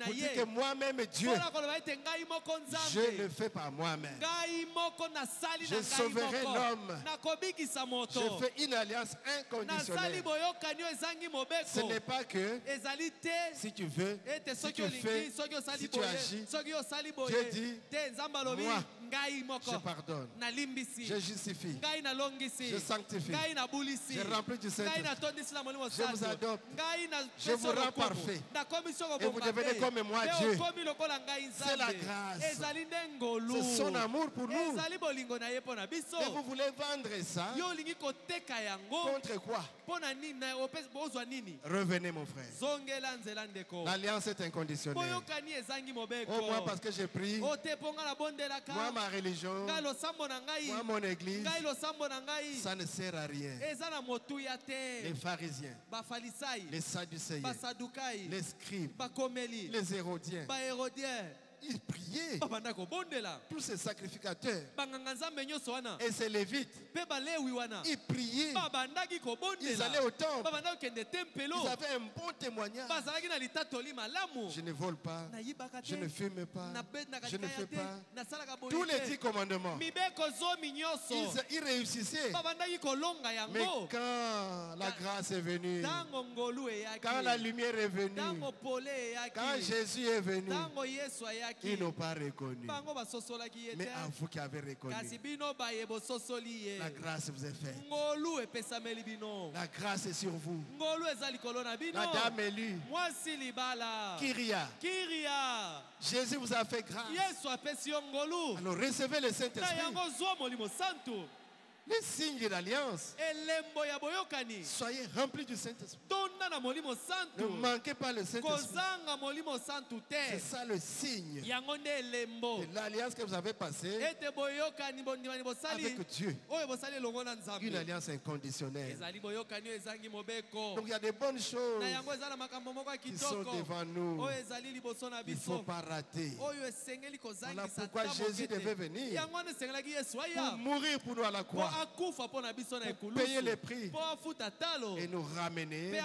Pour dire que moi-même Dieu, je le fais par moi-même. Je sauverai l'homme. Je fais une alliance inconditionnelle. Ce n'est pas que si tu veux, si tu fais, si tu agis, Dieu dit, moi, je pardonne, je justifie, je sanctifie, je remplis du Saint-Esprit, je vous adopte, je vous rends parfait et vous devenez comme moi Dieu. C'est la grâce, c'est son amour pour nous. Et vous voulez vendre ça contre quoi? Revenez mon frère. L'alliance est inconditionnelle. Oh, moi parce que j'ai pris, moi ma religion, moi mon église, ça ne sert à rien. Les pharisiens, les sadducéens, les scribes, les hérodiens, ils priaient. Tous ces sacrificateurs et ces lévites, ils priaient. Ils allaient au temple. Ils avaient un bon témoignage. Je ne vole pas, je ne fume pas, je ne fais pas. Tous les 10 commandements, ils réussissaient. Mais quand la grâce est venue, quand la lumière est venue, quand Jésus est venu, ils n'ont pas reconnu. Mais à vous qui avez reconnu, la grâce vous est faite. La grâce est sur vous. La dame élue, Kyria, Jésus vous a fait grâce. Alors recevez le Saint-Esprit. Les signes de l'alliance. Soyez remplis du Saint-Esprit. Ne manquez pas le Saint-Esprit. C'est ça le signe de l'alliance que vous avez passée avec Dieu. Une alliance inconditionnelle. Donc il y a des bonnes choses qui sont devant nous. Il ne faut pas rater. Voilà pourquoi Jésus devait venir pour mourir pour nous à la croix, pour payer les prix et nous ramener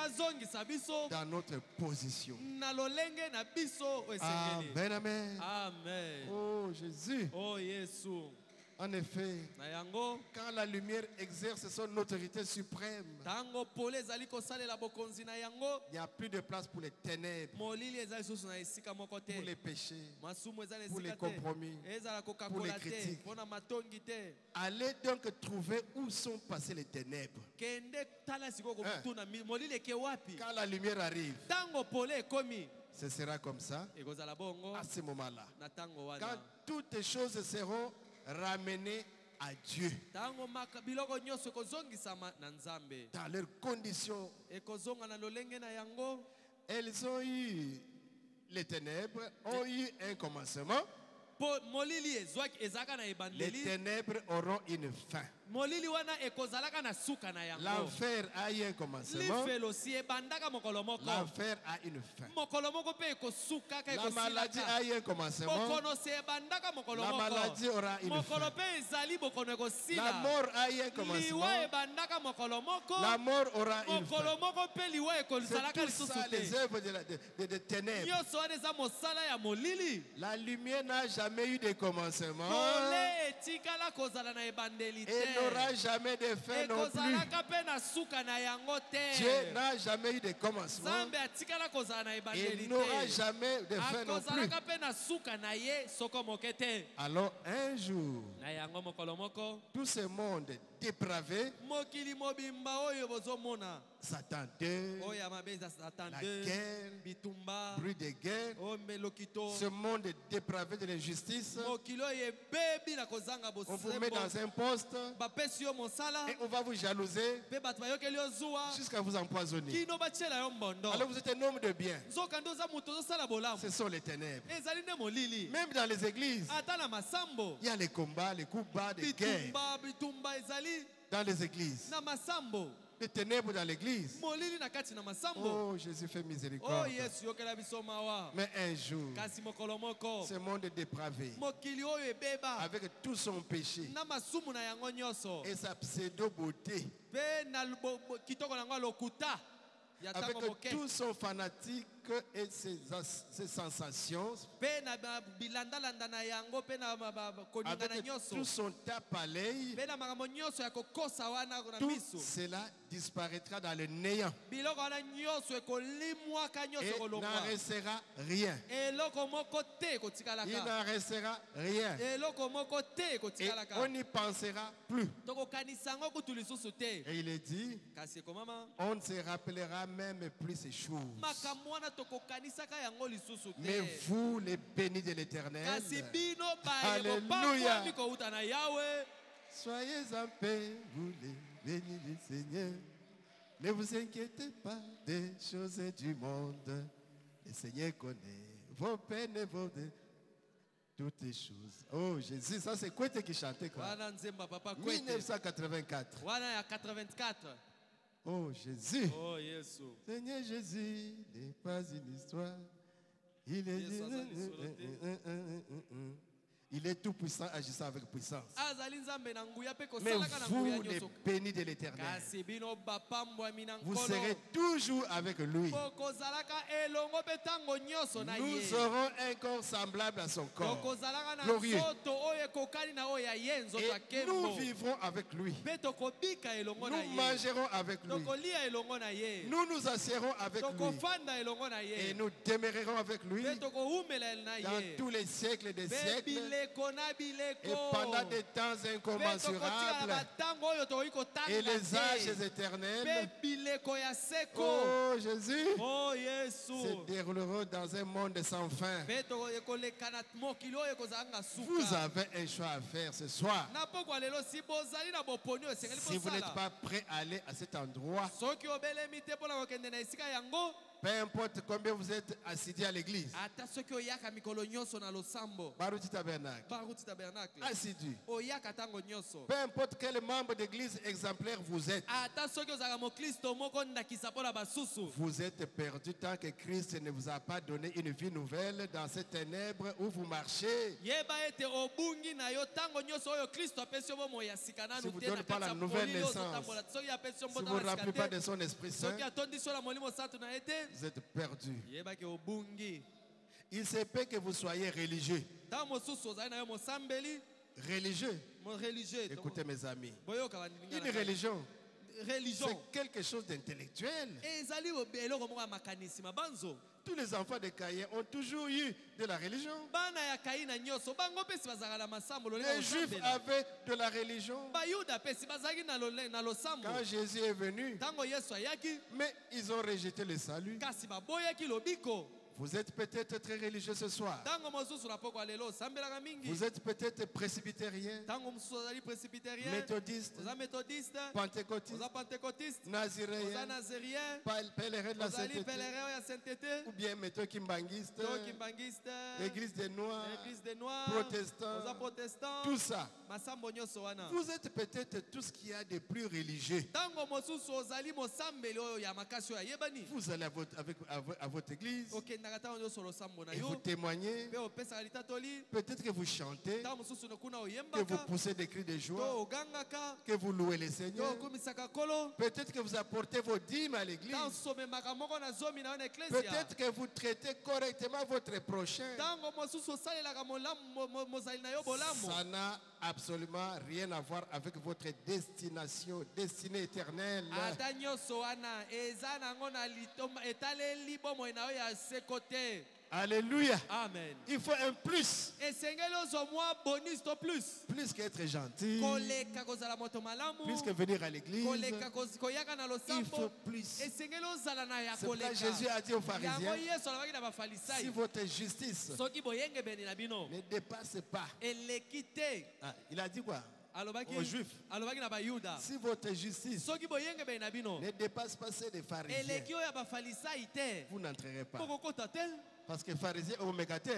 dans notre position. Amen, amen. Oh Jésus. En effet, quand la lumière exerce son autorité suprême, il n'y a plus de place pour les ténèbres, pour les péchés, pour les compromis, pour les critiques. Allez donc trouver où sont passées les ténèbres. Quand la lumière arrive, ce sera comme ça à ce moment-là. Quand toutes les choses seront ramenées à Dieu dans leurs conditions, elles ont eu, les ténèbres ont eu un commencement. Les ténèbres auront une fin. L'enfer a eu un commencement. L'enfer a une fin. La maladie a eu un commencement. La maladie aura une fin. La mort a eu un commencement. La mort aura une fin. C'est tout ça, les œuvres des ténèbres. La lumière n'a jamais eu de commencement. Et n'aura jamais de fin non plus. Dieu n'a jamais eu de commencement. Et n'aura jamais de fin non plus. Alors un jour, tout ce monde dépravé, Satan 2, la guerre, bruit de guerre, ce monde dépravé de l'injustice, on vous met dans un poste et on va vous jalouser jusqu'à vous empoisonner. Alors vous êtes un homme de bien. Ce sont les ténèbres. Même dans les églises, il y a les combats, les coups bas, les guerres. Dans les églises. Les ténèbres dans l'église. Oh, Jésus fait miséricorde. Mais un jour, ce monde est dépravé avec tout son péché et sa pseudo-beauté, avec tout son fanatique et ses sensations, avec tout son tape à l'œil, tout cela disparaîtra dans le néant et n'en restera rien. Il n'en restera rien. Et on n'y pensera plus. Et il est dit, on ne se rappellera même plus ces choses. Mais vous, les bénis de l'Éternel, alléluia, soyez en paix, vous les bénis du Seigneur. Ne vous inquiétez pas des choses du monde. Le Seigneur connaît vos peines et vos toutes les choses. Oh Jésus, ça c'est quoi qui chantait quoi? 1984. Oh Jésus. Oh Jésus. Seigneur Jésus n'est pas une histoire. Il est Il est tout puissant, agissant avec puissance. Mais vous, les bénis de l'Éternel, vous serez toujours avec lui. Nous aurons un corps semblable à son corps, glorieux. Et nous vivrons avec lui. Nous mangerons avec lui. Nous nous assiérons avec lui. Et nous demeurerons avec lui dans tous les siècles des siècles. Et pendant des temps incommensurables et les âges éternels. Oh Jésus, se dérouleront dans un monde sans fin. Vous avez un choix à faire ce soir. Si vous n'êtes pas prêt à aller à cet endroit, peu importe combien vous êtes assidus à l'église, Baruti Tabernacle, assidu, peu importe quel membre d'église exemplaire vous êtes, vous êtes perdu tant que Christ ne vous a pas donné une vie nouvelle dans ces ténèbres où vous marchez. Si vous ne donnez pas la nouvelle naissance, si vous ne rappelez pas de son Esprit Saint, vous êtes perdu. Il se peut que vous soyez religieux. Religieux. Écoutez mes amis. Une religion, c'est quelque chose d'intellectuel. Tous les enfants de Caïn ont toujours eu de la religion. Les Juifs avaient de la religion. Quand Jésus est venu, mais ils ont rejeté le salut. Vous êtes peut-être très religieux ce soir. Vous êtes peut-être presbytérien, méthodiste, pentecôtiste, naziréen, pèlerin de la sainteté, ou bien méthode kimbangiste, église des Noirs, protestants, tout ça. Vous êtes peut-être tout ce qu'il y a de plus religieux. Vous allez à votre église et vous témoignez. Peut-être que vous chantez, que vous poussez des cris de joie, que vous louez le Seigneur. Peut-être que vous apportez vos dîmes à l'église. Peut-être que vous traitez correctement votre prochain. Ça n'a absolument rien à voir avec votre destinée éternelle. Alléluia. Amen. Il faut un plus. Plus qu'être gentil. Plus que venir à l'église. Il faut plus. C'est pourquoi Jésus a dit aux pharisiens, si votre justice ne dépasse pas. Il a dit quoi? Aux Juifs, si votre justice ne dépasse pas celle des pharisiens, vous n'entrerez pas. Parce que les pharisiens ont mégaté.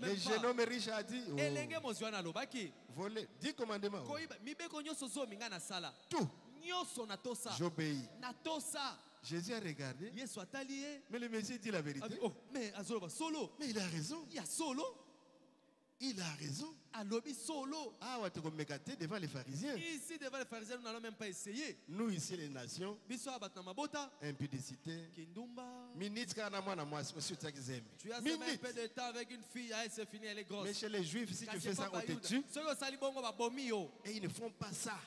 Le jeune homme riche a dit, voler 10 commandements. Tout. J'obéis. Jésus a regardé. Mais le Messie dit la vérité. Mais il a raison. Il a raison. Ah, tu es mégaté devant les pharisiens. Ici, devant les pharisiens, nous n'allons même pas essayer. Nous, ici, les nations, impudicité. Tu as seulement un peu de temps avec une fille, c'est fini, elle est grosse. Mais chez les Juifs, si tu fais ça, on te tue. Et ils ne font pas ça.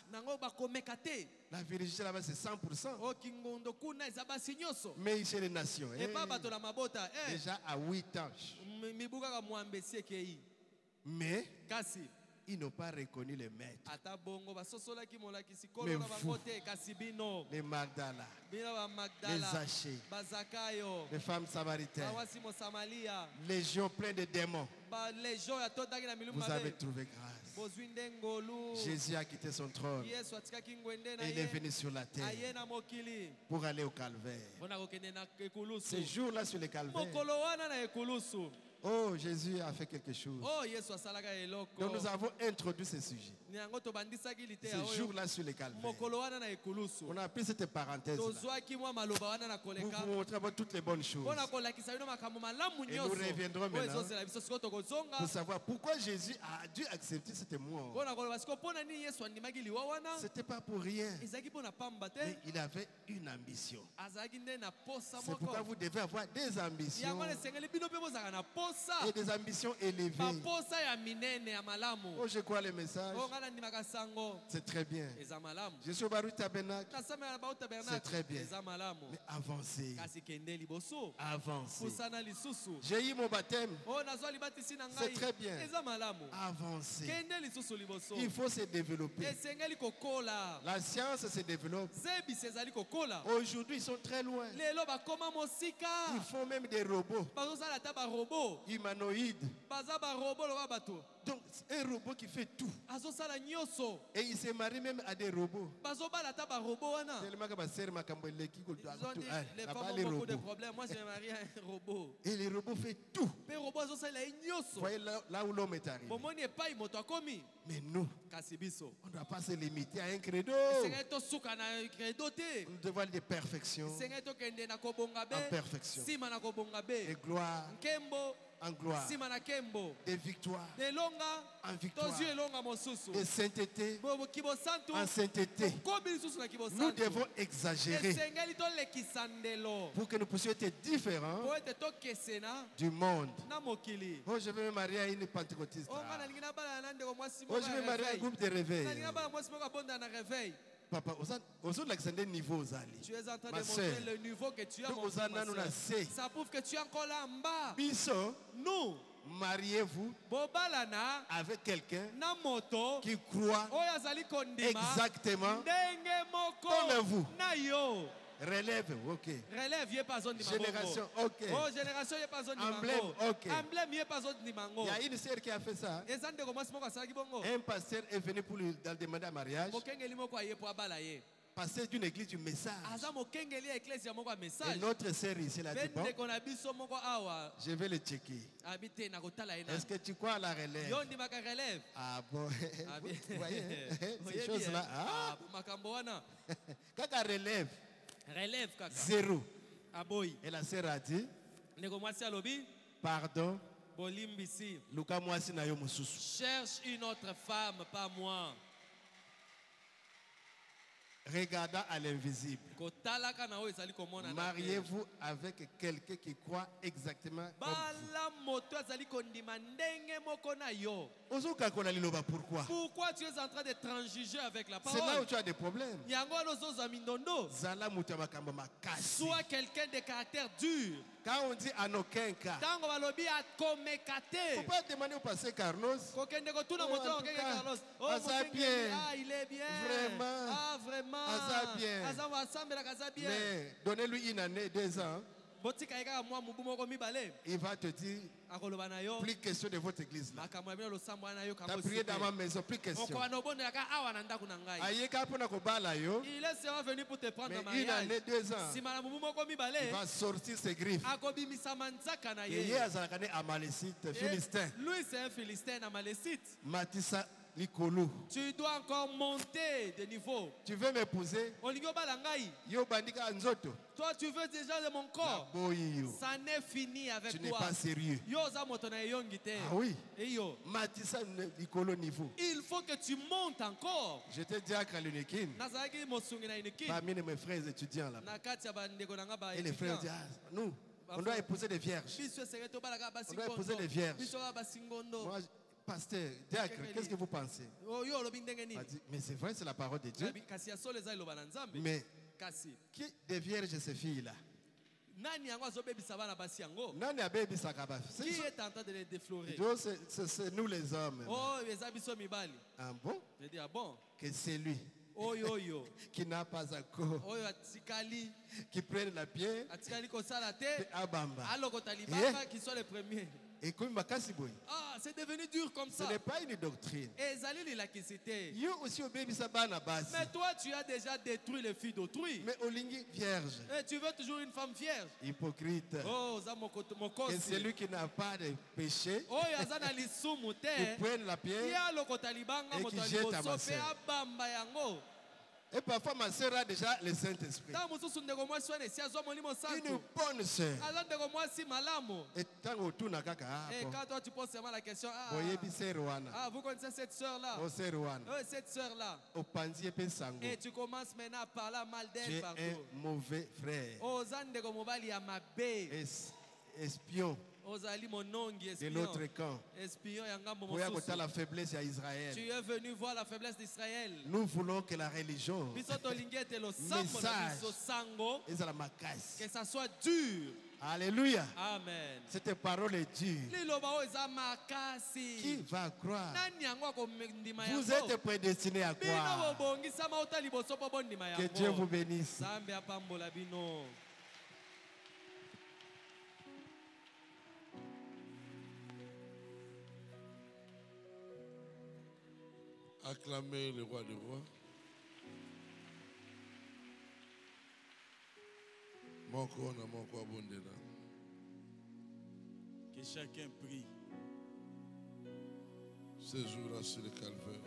La vérité là-bas, c'est 100%. Mais chez les nations, déjà à 8 ans. Mais ils n'ont pas reconnu les maîtres. Mais vous, les Magdala, les Zachée, les femmes samaritaines, les gens pleins de démons, vous avez trouvé grâce. Jésus a quitté son trône et il est venu sur la terre pour aller au calvaire. Ce jour-là sur le calvaire, oh, Jésus a fait quelque chose. Donc nous avons introduit ce sujet. Ce jour-là sur le calvaire. On a appris cette parenthèse pour vous montrer toutes les bonnes choses. Et nous reviendrons maintenant pour savoir pourquoi Jésus a dû accepter cette mort. Ce n'était pas pour rien. Mais il avait une ambition. C'est pourquoi vous devez avoir des ambitions. Et des ambitions élevées. Oh, je crois le message. C'est très bien. Je suis au Baru Tabernacle. C'est très bien. Mais avancez. Avancez. J'ai eu mon baptême. C'est très bien. Avancez. Il faut se développer. La science se développe. Aujourd'hui, ils sont très loin. Ils font même des robots humanoïdes. Donc, un robot qui fait tout. Et il se marie même à des robots. Tellement que les femmes ont beaucoup de problèmes. Moi, je me marie à un robot. Et les robots font tout. Vous voyez là où l'homme est arrivé. Mais nous, on ne doit pas se limiter à un credo. Nous devons aller de perfection en perfection. Et gloire en gloire, de victoire en victoire, de sainteté en sainteté. Nous devons exagérer pour que nous puissions être différents du monde. Oh, je vais me marier à une pentecôtiste. Oh, je vais me marier à un groupe de réveil. Papa, tu es en train de montrer le niveau que tu as montré, ma soeur. Ça prouve que tu es encore là en bas. Nous, mariez-vous avec quelqu'un qui croit exactement comme vous. Relève, ok. Relève, il n'y a pas zone de génération, ok. Oh, génération, il n'y a pas zone de emblème, ok. Emblème, il n'y a pas zone de mango. Il y a une sœur qui a fait ça. Un pasteur est venu pour lui demander un mariage. Pasteur d'une église du message. Et notre sœur ici, elle a dit, bon, je vais le checker. Est-ce que tu crois à la relève? Ah bon, vous voyez, ces choses-là. Ah. Quand elle relève, zéro. Et la sœur a dit, pardon, cherche une autre femme, pas moi. Regardant à l'invisible. Mariez-vous avec quelqu'un qui croit exactement comme vous. Pourquoi? Pourquoi tu es en train de transiger avec la parole? C'est là où tu as des problèmes. Sois quelqu'un de caractère dur. Quand on dit en aucun cas, il ne faut pas demander au pasteur Carlos. Il est bien. Vraiment. Ah, vraiment. Mais donnez-lui une année, 2 ans. Il va te dire, plus question de votre église. Tu as prié dans ma maison, plus question. Il est seulement venu pour te prendre en mariage. Une année, 2 ans. Il va sortir ses griffes. Lui, c'est un Philistin amalécite. Matissa. Tu dois encore monter de niveau. Tu veux m'épouser? Toi, tu veux déjà de mon corps. Ça n'est fini avec toi. Tu n'es pas sérieux. Ah oui. Il faut que tu montes encore. Je te dis à Kalunekin, parmi mes frères étudiants là, et les frères disent, nous, on doit épouser des vierges. On doit épouser des vierges. Moi, pasteur, diacre, qu'est-ce que vous pensez? Mais c'est vrai, c'est la parole de Dieu. Mais qui des vierges ces filles-là? Qui est en train de les déflorer? C'est nous les hommes. Ah bon? Je dis, ah bon? Que c'est lui qui n'a pas encore, qui prenne la pierre et Abamba. Qui soit le premier. Ah, c'est devenu dur comme ça. Ce n'est pas une doctrine. Mais toi, tu as déjà détruit les filles d'autrui. Mais vierge. Et tu veux toujours une femme vierge. Hypocrite. Oh, et celui qui n'a pas de péché, qui prenne la pierre et qui jette à ma sœur. Et parfois ma sœur a déjà le Saint-Esprit. Une bonne sœur. Et quand toi tu poses seulement la question, vous connaissez cette sœur-là? Cette sœur-là. Et tu commences maintenant à parler mal d'elle. Tu es un mauvais frère. Espion de l'autre camp. Pour la faiblesse à Israël. Tu es venu voir la faiblesse d'Israël. Nous voulons que la religion, message, que ça soit dur. Alléluia. Amen. Cette parole est dure. Qui va croire? Vous êtes prédestinés à croire. Que Dieu vous bénisse. Acclamez le roi des rois. Que chacun prie. Ce jour-là sur le calvaire.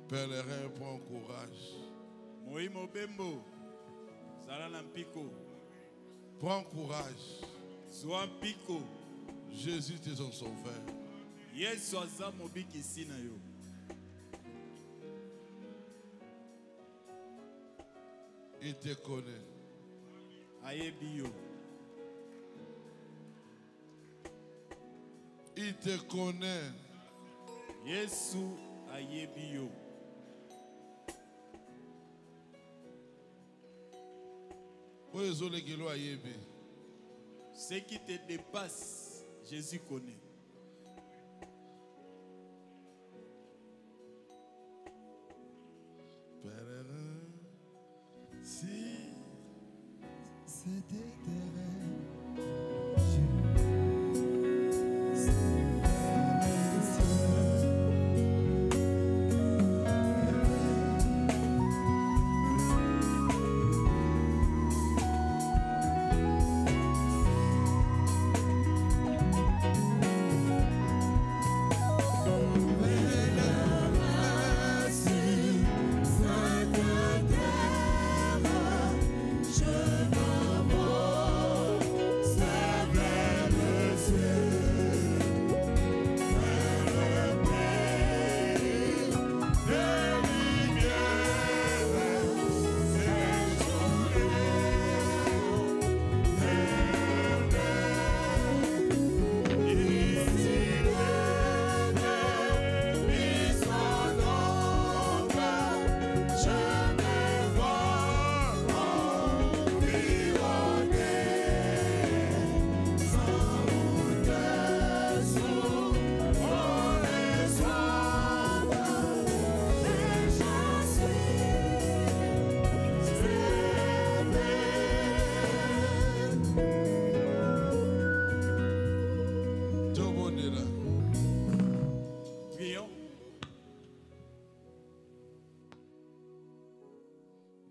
Pèlerin, prends courage. Prends courage. Jésus est ton sauveur. Il te connaît. Il te connaît. Yesu ayebio. Ce qui te dépasse, Jésus connaît. Si c'était terrestre.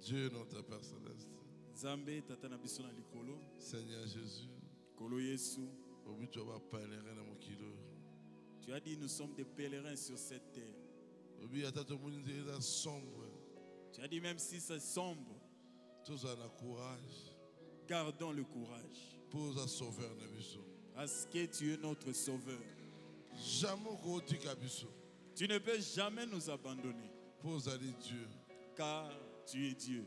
Dieu notre Père Céleste. Seigneur Jésus. Tu as dit nous sommes des pèlerins sur cette terre. Tu as dit même si c'est sombre, gardons le courage. Parce que tu es notre sauveur. Tu ne peux jamais nous abandonner. Car tu es Dieu.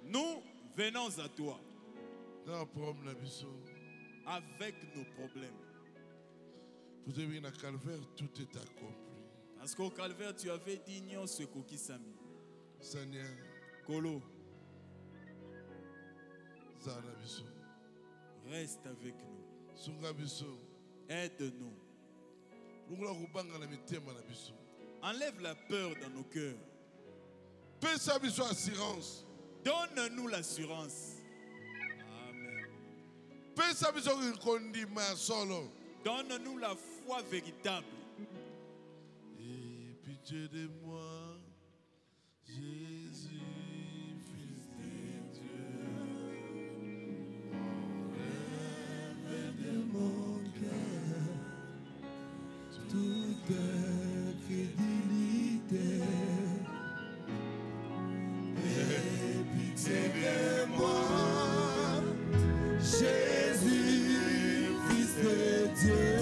Nous venons à toi avec nos problèmes. Tout est accompli. Parce qu'au calvaire, tu avais dit non ce qui s'ami. Seigneur, Kolo, reste avec nous. Aide-nous. Enlève la peur dans nos cœurs. Donne-nous l'assurance. Amen. Donne-nous la foi véritable. Et pitié de moi, Jésus, Fils de Dieu. Enlève de mon cœur toute crédulité. Et pitié de moi, Jésus, Fils de Dieu.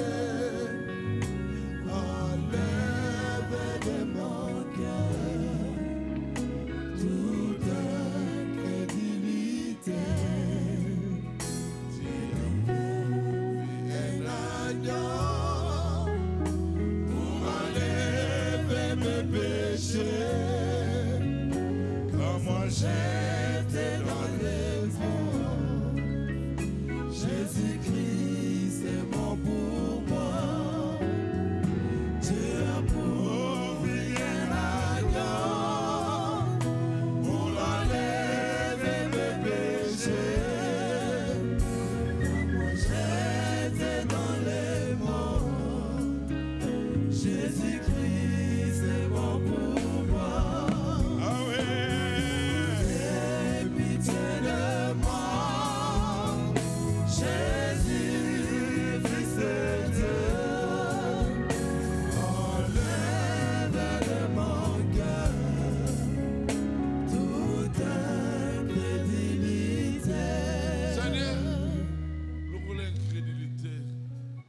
Comment j'étais dans les vents, Jésus-Christ est bon pour moi. Dieu a pourvu un agneau pour enlever mes péchés. Comment j'étais dans les vents, Jésus-Christ est bon pour moi. Ah ouais. Pitié de moi, Jésus.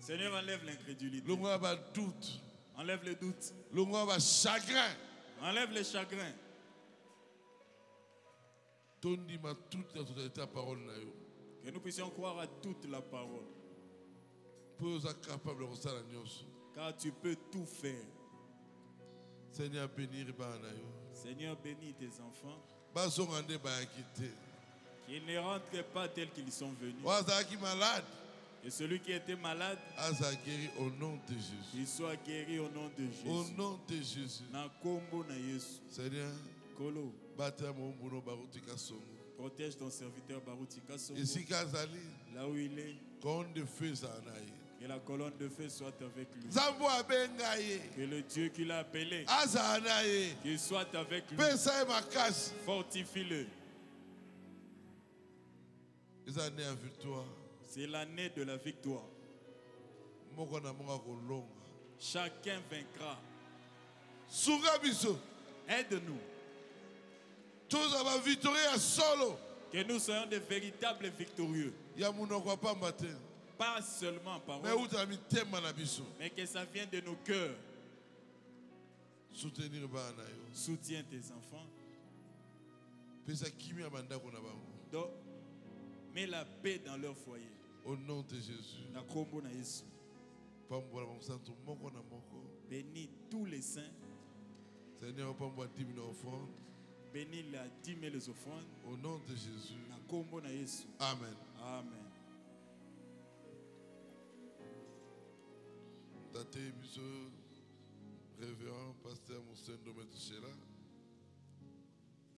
Seigneur, enlève l'incrédulité. Doute. Enlève le doute. Chagrin. Enlève le chagrin. Que nous puissions croire à toute la parole. Car tu peux tout faire. Seigneur, bénis tes enfants. Qu'ils ne rentrent pas tels qu'ils sont venus. Et celui qui était malade, au nom de Jésus. Il soit guéri au nom de Jésus. Au nom de Jésus. Seigneur, protège ton serviteur Baruti Kasongo. Là où il est. Que la colonne de feu soit avec lui. Que le Dieu qui l'a appelé, qu'il soit avec lui. Fortifie-le. C'est l'année de la victoire. Chacun vaincra. Aide-nous. Que nous soyons des véritables victorieux. Pas seulement par parole, mais que ça vienne de nos cœurs. Soutiens tes enfants. Donc, mets la paix dans leur foyer. Au nom de Jésus. Bénis tous les saints. Seigneur, bénis la dîme et les offrandes. Au nom de Jésus. Amen. Amen. Révérend pasteur Moussendo Metouchela.